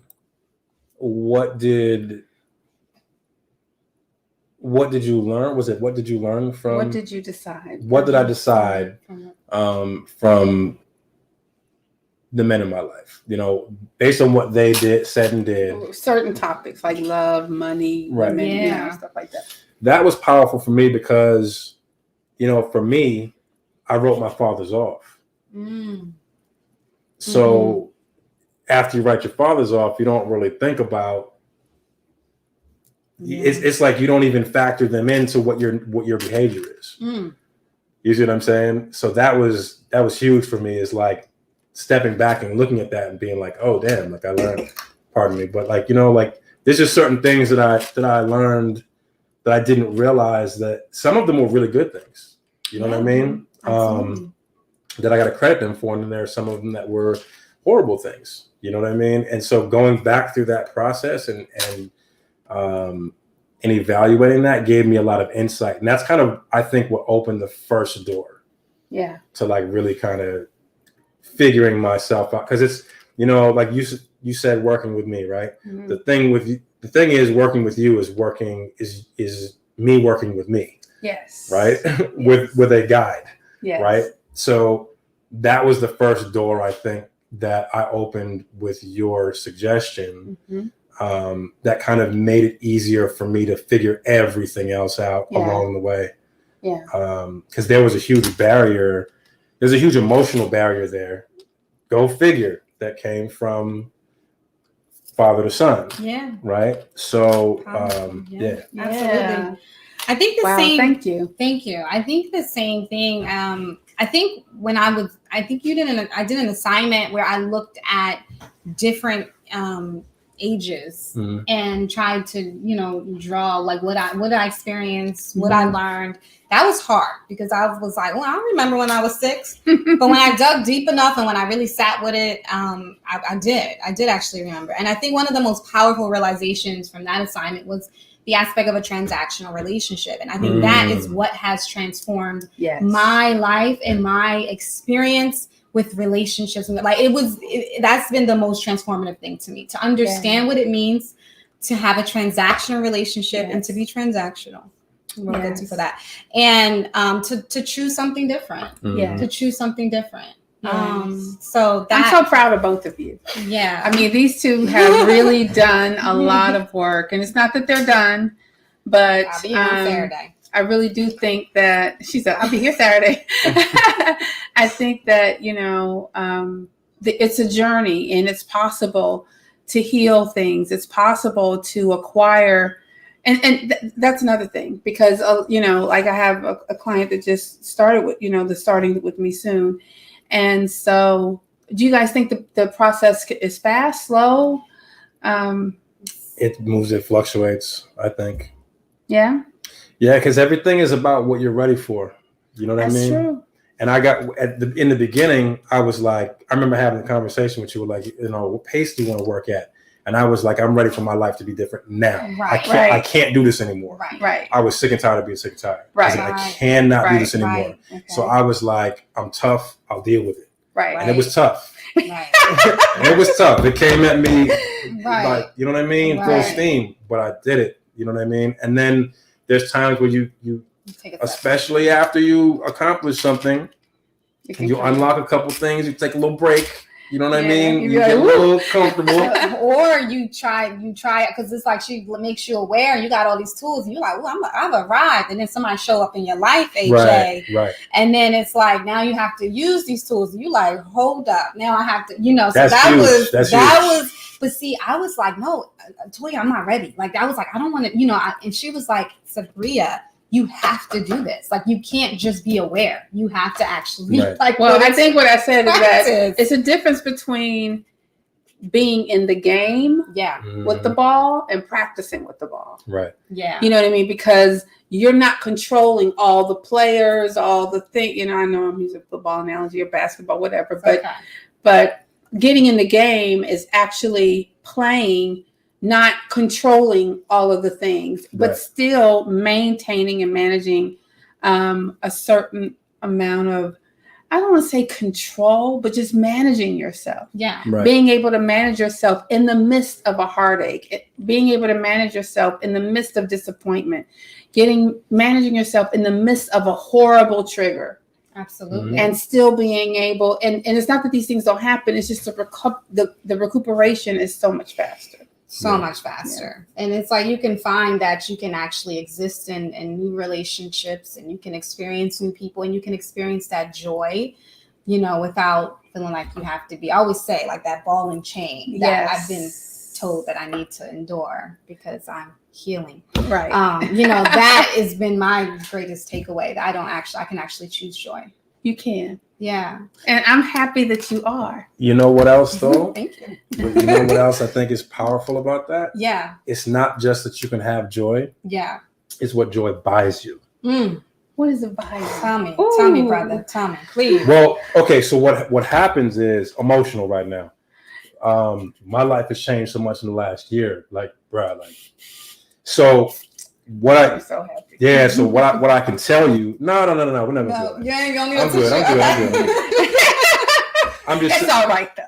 what did you learn? Was it, what did you learn from? What did you decide? What did I decide from the men in my life? You know, based on what they said and did. Certain topics like love, money, Right. women, you Yeah. know, stuff like that. That was powerful for me because, you know, for me, I wrote my fathers off. So after you write your fathers off, you don't really think about. It's like you don't even factor them into what your behavior is. You see what I'm saying? So that was huge for me. Is like stepping back and looking at that and being like, oh damn, like I learned. Pardon me, but like, you know, like there's just certain things that I learned that I didn't realize, that some of them were really good things. You know what I mean? That I got to credit them for, and then there are some of them that were horrible things. You know what I mean? And so going back through that process and evaluating that gave me a lot of insight, and that's kind of, I think, what opened the first door. Yeah. To like really kind of figuring myself out, because it's, you know, like you said, working with me, right? Mm-hmm. The thing is working with you is me working with me. Yes. Right. Yes. with a guide. Yes. Right. So that was the first door, I think, that I opened with your suggestion. That kind of made it easier for me to figure everything else out along the way. Yeah. Because there was a huge barrier. There's a huge emotional barrier there. Go figure. That came from father to son. Yeah. Right. So, Absolutely. I think the wow, same. Thank you. Thank you. I think the same thing. I think I did an assignment where I looked at different ages and tried to, you know, draw like what I experienced, what I learned. That was hard because I was like, well, I don't remember when I was 6, but when I dug deep enough and when I really sat with it, I did actually remember. And I think one of the most powerful realizations from that assignment was the aspect of a transactional relationship. And I think that is what has transformed my life and my experience with relationships. Like that's been the most transformative thing to me, to understand what it means to have a transactional relationship and to be transactional. We'll get to for that. And to choose something different. To choose something different. So that, I'm so proud of both of you. Yeah. I mean, these two have really done a lot of work, and it's not that they're done, but I'll be here on Saturday. I really do think that she said, I'll be here Saturday. I think that, you know, it's a journey, and it's possible to heal things. It's possible to acquire. And that's another thing, because, you know, like I have a client that just started with, you know, starting with me soon. And so do you guys think the process is fast, slow? It moves, it fluctuates, I think. Yeah. Yeah, because everything is about what you're ready for. You know what I mean? That's true. And I got in the beginning, I was like, I remember having a conversation with you, like, you know, what pace do you want to work at? And I was like, I'm ready for my life to be different now. I can't do this anymore. Right. I was sick and tired of being sick and tired. Right. I cannot do this anymore. Right. Okay. So I was like, I'm tough. I'll deal with it. Right. And it was tough. Right. And it was tough. It came at me like, you know what I mean? Full steam. But I did it. You know what I mean? And then there's times where you especially after you accomplish something, you unlock a couple things, you take a little break. You know what I Yeah, mean? you'd You be like, get a "Woo." little comfortable. Or you try it because it's like she makes you aware and you got all these tools and you're like, well, I've arrived. And then somebody show up in your life, AJ. Right. And then it's like, now you have to use these tools. And you like, hold up. Now I have to, so That's that huge. That's huge. but see, I was like, no, Toyia, I'm not ready. Like, I was like, I don't want to, and she was like, Safiyyah, you have to do this. Like, you can't just be aware. You have to actually Right. Well, I think what I said is that practice. it's a difference between being in the game with the ball and practicing with the ball. Right. Yeah. You know what I mean? Because you're not controlling all the players, all the things. I know I'm using a football analogy or basketball, whatever, but getting in the game is actually playing, not controlling all of the things, but still maintaining and managing a certain amount of, I don't want to say control, but just managing yourself. Yeah. Right. Being able to manage yourself in the midst of a heartache, being able to manage yourself in the midst of disappointment, managing yourself in the midst of a horrible trigger. Absolutely. And still being able, and it's not that these things don't happen, it's just the recuperation is so much faster. So much faster. And it's like you can find that you can actually exist in new relationships and you can experience new people and you can experience that joy, without feeling like you have to be, I always say, like that ball and chain that I've been told that I need to endure because I'm healing. Right. That has been my greatest takeaway, that I can actually choose joy. You can. Yeah. And I'm happy that you are. You know what else though? Thank you. You know what else I think is powerful about that? Yeah. It's not just that you can have joy. Yeah. It's what joy buys you. What is a vibe? Tell me, brother. Tell me, please. Well, okay. So what happens is emotional right now. My life has changed so much in the last year. So what I'm so happy. Yeah. So what I can tell you? No. We're never doing that. You ain't gonna I'm good. I'm just. It's all right though.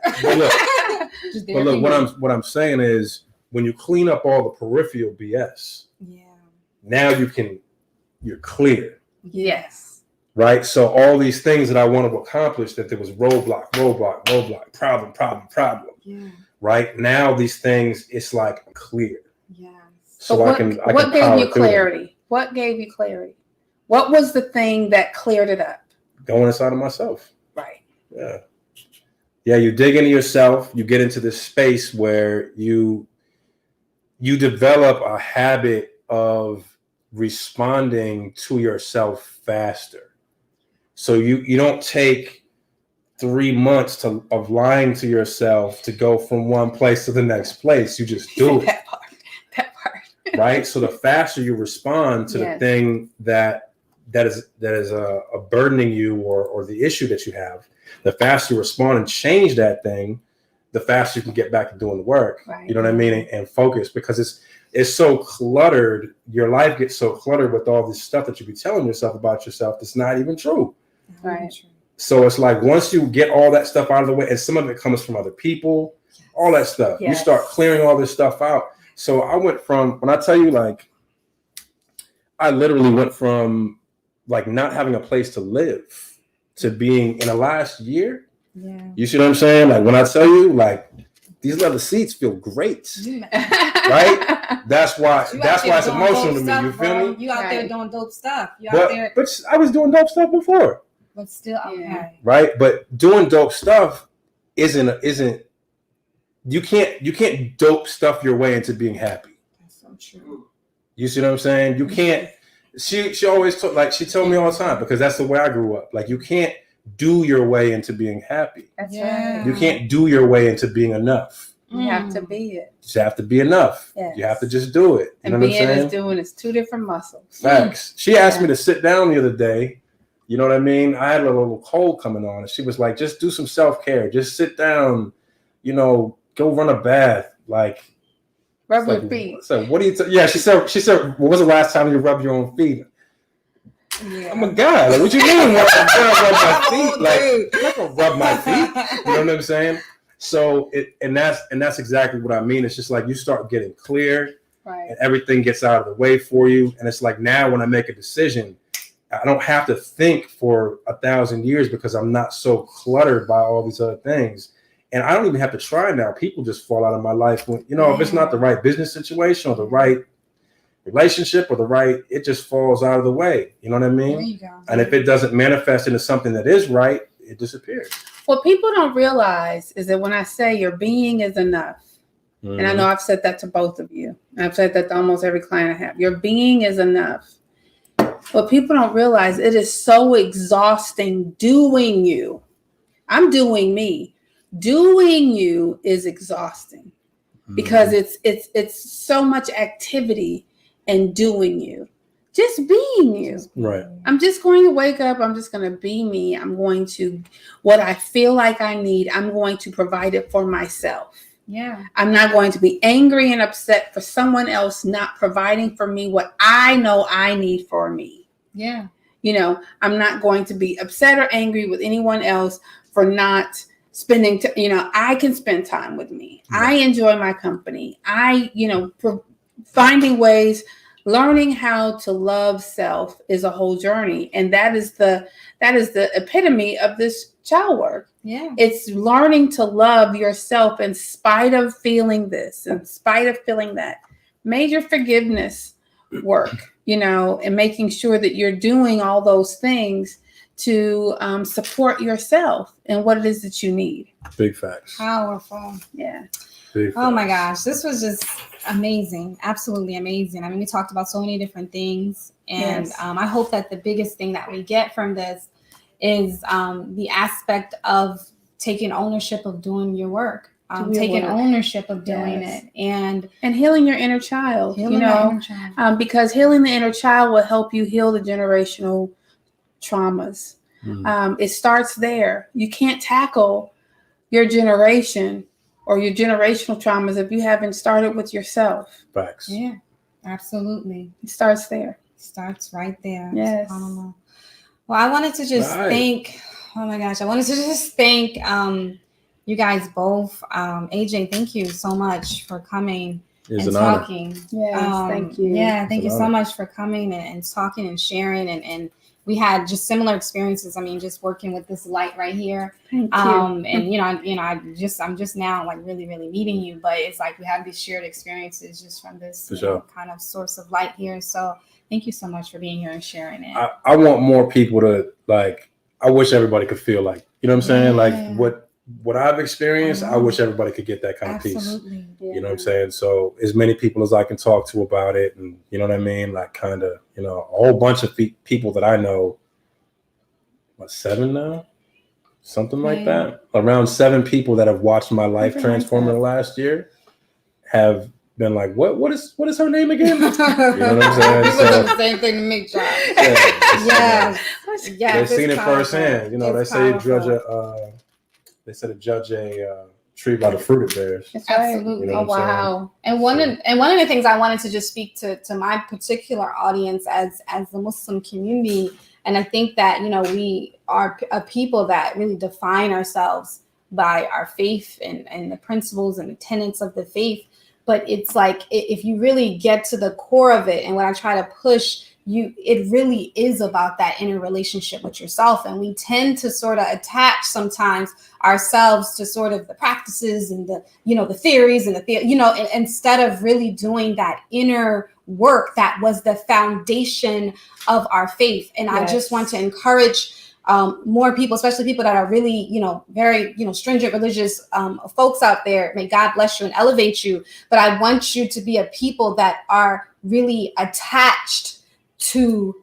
But look, what I'm saying is, when you clean up all the peripheral BS, now you're clear. Yes. Right. So all these things that I want to accomplish, that there was roadblock, problem. Yeah. Right now, these things, it's like clear. Yeah. So what gave you clarity? clarity? What gave you clarity? What was the thing that cleared it up? Going inside of myself. Right. Yeah. Yeah. You dig into yourself. You get into this space where you develop a habit of responding to yourself faster. So you don't take 3 months of lying to yourself to go from one place to the next place. You just do it. That part. Right. So the faster you respond to the thing that is a burdening you or the issue that you have, the faster you respond and change that thing, the faster you can get back to doing the work. Right. You know what I mean? And focus, because it's so cluttered. Your life gets so cluttered with all this stuff that you be telling yourself about yourself that's not even true. Right. So it's like, once you get all that stuff out of the way, and some of it comes from other people, all that stuff, you start clearing all this stuff out. So I went from, when I tell you, like, I literally went from like not having a place to live to being, in the last year. Yeah. You see what I'm saying? Like, when I tell you, like, these leather seats feel great, right? That's why it's emotional to me. You feel me? You out there doing dope stuff. But I was doing dope stuff before. But still, okay. Right? But doing dope stuff isn't you can't dope stuff your way into being happy. That's so true. You see what I'm saying? You can't. She always she told me all the time, because that's the way I grew up. Like, you can't do your way into being happy. That's right. You can't do your way into being enough. You have to be it. You just have to be enough. Yes. You have to just do it. You know what I'm saying? And doing is two different muscles. Facts. She asked me to sit down the other day. You know what I mean? I had a little cold coming on, and she was like, just do some self-care. Just sit down, go run a bath. Like, rub your feet. So what do you she said, when was the last time you rubbed your own feet? Yeah. I'm a guy. Like, what you mean? Rub my feet? Like, I'm not gonna rub my feet. You know what I'm saying? So that's exactly what I mean. It's just like, you start getting clear, right, and everything gets out of the way for you. And it's like, now when I make a decision, I don't have to think for 1,000 years, because I'm not so cluttered by all these other things. And I don't even have to try now. People just fall out of my life when, if it's not the right business situation or the right relationship or it just falls out of the way. You know what I mean? There you go. And if it doesn't manifest into something that is right, it disappears. What people don't realize is that when I say your being is enough, and I know I've said that to both of you, and I've said that to almost every client I have, your being is enough. What people don't realize, it is so exhausting doing you. I'm doing me. Doing you is exhausting because it's so much activity in doing you. Just being you. Right. I'm just going to wake up. I'm just going to be me. I'm going to, what I feel like I need, I'm going to provide it for myself. Yeah. I'm not going to be angry and upset for someone else not providing for me what I know I need for me. Yeah. I'm not going to be upset or angry with anyone else for not spending, I can spend time with me. Yeah. I enjoy my company. Finding ways, learning how to love self is a whole journey. And that is the epitome of this child work. Yeah. It's learning to love yourself in spite of feeling this, in spite of feeling that. Major forgiveness work, and making sure that you're doing all those things to support yourself and what it is that you need. Big facts. Powerful. Yeah. Big oh my gosh, this was just amazing. Absolutely amazing. I mean, we talked about so many different things, and yes. I hope that the biggest thing that we get from this is the aspect of taking ownership of doing your work. Taking ownership of doing yes. it and healing your inner child, because healing the inner child will help you heal the generational traumas. It starts there. You can't tackle your generation or your generational traumas if you haven't started with yourself. Facts. Yeah, absolutely. It starts there. It starts right there. Yes. Well, I wanted to just thank, you guys both. AJ, thank you so much for coming and talking. Yes, thank you. Yeah, thank you so much for coming and talking and sharing. And we had just similar experiences. I mean, just working with this light right here. Thank you. And I'm just now like really, really meeting you, but it's like we have these shared experiences just from this kind of source of light here. So thank you so much for being here and sharing it. I want more people to I wish everybody could feel like, you know what I'm saying? Like what I've experienced, I wish everybody could get that kind of peace. Yeah. You know what I'm saying? So as many people as I can talk to about it, and you know what I mean? Like kind of, a whole bunch of people that I know, 7 now? Something like that. Around 7 people that have watched my life transform in the last year have been like, what is her name again? You know what I'm saying? The same thing to me, John. They've seen it firsthand. They say to judge a tree by the fruit it bears. Absolutely. Oh wow. And one of the things I wanted to just speak to my particular audience as the Muslim community, and I think that we are a people that really define ourselves by our faith and the principles and the tenets of the faith. But it's like if you really get to the core of it, and what I try to push it really is about that inner relationship with yourself. And we tend to sort of attach sometimes ourselves to sort of the practices and the theories and instead of really doing that inner work that was the foundation of our faith. And I just want to encourage more people, especially people that are really, very, stringent religious folks out there. May God bless you and elevate you. But I want you to be a people that are really attached to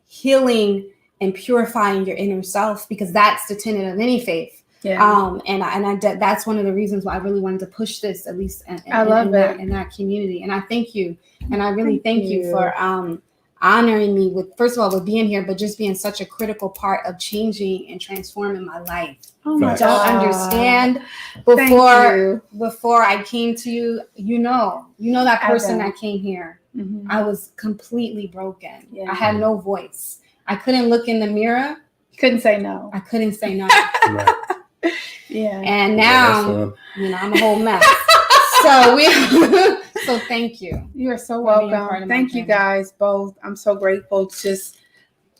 healing and purifying your inner self, because that's the tenet of any faith. Yeah. And that's one of the reasons why I really wanted to push this, at least in that community. And I thank you. And I really thank you for honoring me with being here, but just being such a critical part of changing and transforming my life. Oh my God. Don't understand before I came to you, that person that came here. Mm-hmm. I was completely broken. Yeah. I had no voice. I couldn't look in the mirror. Couldn't say no. I couldn't say no. Right. Yeah. And now, I'm a whole mess. So thank you. You are so welcome. Thank you guys both. I'm so grateful.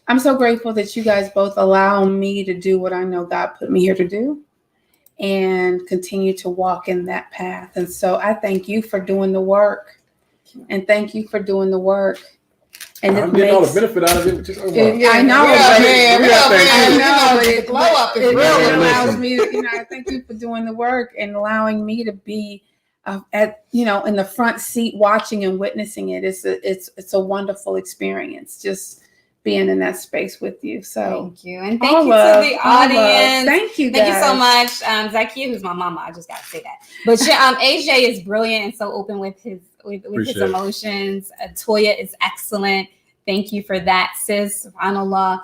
I'm so grateful that you guys both allow me to do what I know God put me here to do. and continue to walk in that path. And so I thank you for doing the work. And thank you for doing the work. And I'm getting all the benefit out of it. I know. The glow up is It real. allows me to, I thank you for doing the work and allowing me to be in the front seat watching and witnessing it. It's a wonderful experience just being in that space with you. So thank you. And thank you to the audience. Thank you. Thank you so much. Zakiyyah, who's my mama, I just gotta say that. But AJ is brilliant and so open with his his emotions. Toyia is excellent. Thank you for that, sis. SubhanAllah.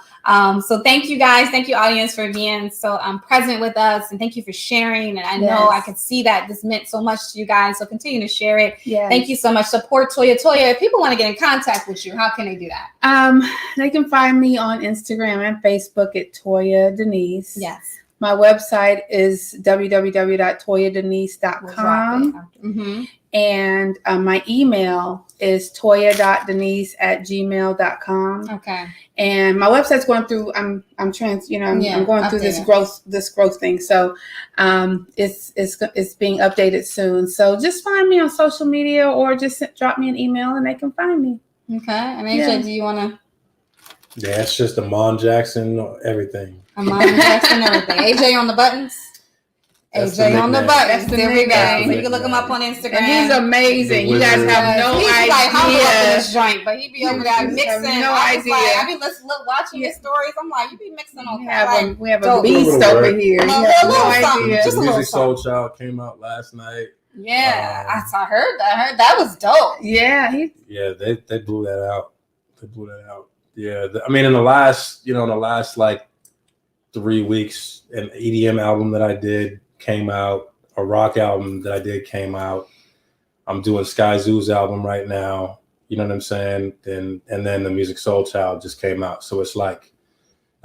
So thank you guys. Thank you, audience, for being so present with us. And thank you for sharing. And I know I could see that this meant so much to you guys. So continue to share it. Yes. Thank you so much. Support Toyia. Toyia, if people want to get in contact with you, how can they do that? They can find me on Instagram and Facebook at Toyia Denise. Yes. My website is www.toyiadenise.com. And my email is toyia.denise@gmail.com. Okay. And my website's going through. I'm going through this growth thing. So it's being updated soon. So just find me on social media or just drop me an email and they can find me. Okay. And AJ, do you want to? Yeah, it's just Amond Jackson, everything. Amond Jackson, everything. AJ on the buttons. AJ on the buttons. There we go. So you can look him up on Instagram. And he's amazing. You guys have no idea. He's like humble up in this joint, but he be over there mixing. No idea. I be watching his stories. I'm like, you be mixing okay. We have a beast over here. A little something. Just a little Music Soul Child came out last night. Yeah, I heard that was dope. Yeah, they blew that out. Yeah, in the last like 3 weeks, an EDM album that I did came out, a rock album that I did came out. I'm doing Sky Zoo's album right now. You know what I'm saying? And then the Music Soul Child just came out. So it's like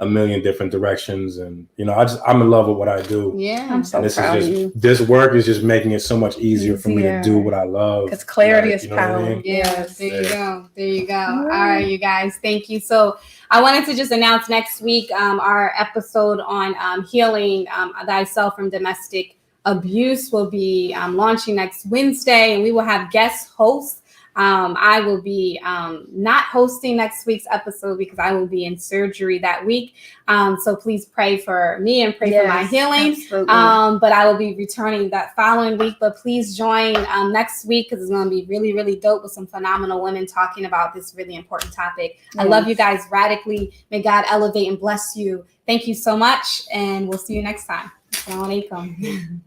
a million different directions. And I'm in love with what I do. Yeah, I'm so proud of you. This work is just making it so much easier for me to do what I love. Because clarity is power. I mean? Yes, there you go. All right, you guys, thank you. So I wanted to just announce next week our episode on healing thyself from domestic abuse will be launching next Wednesday, and we will have guest hosts. I will be not hosting next week's episode because I will be in surgery that week. So please pray for me and pray for my healing. But I will be returning that following week. But please join next week because it's going to be really, really dope with some phenomenal women talking about this really important topic. I love you guys radically. May God elevate and bless you. Thank you so much. And we'll see you next time. Assalamu alaikum.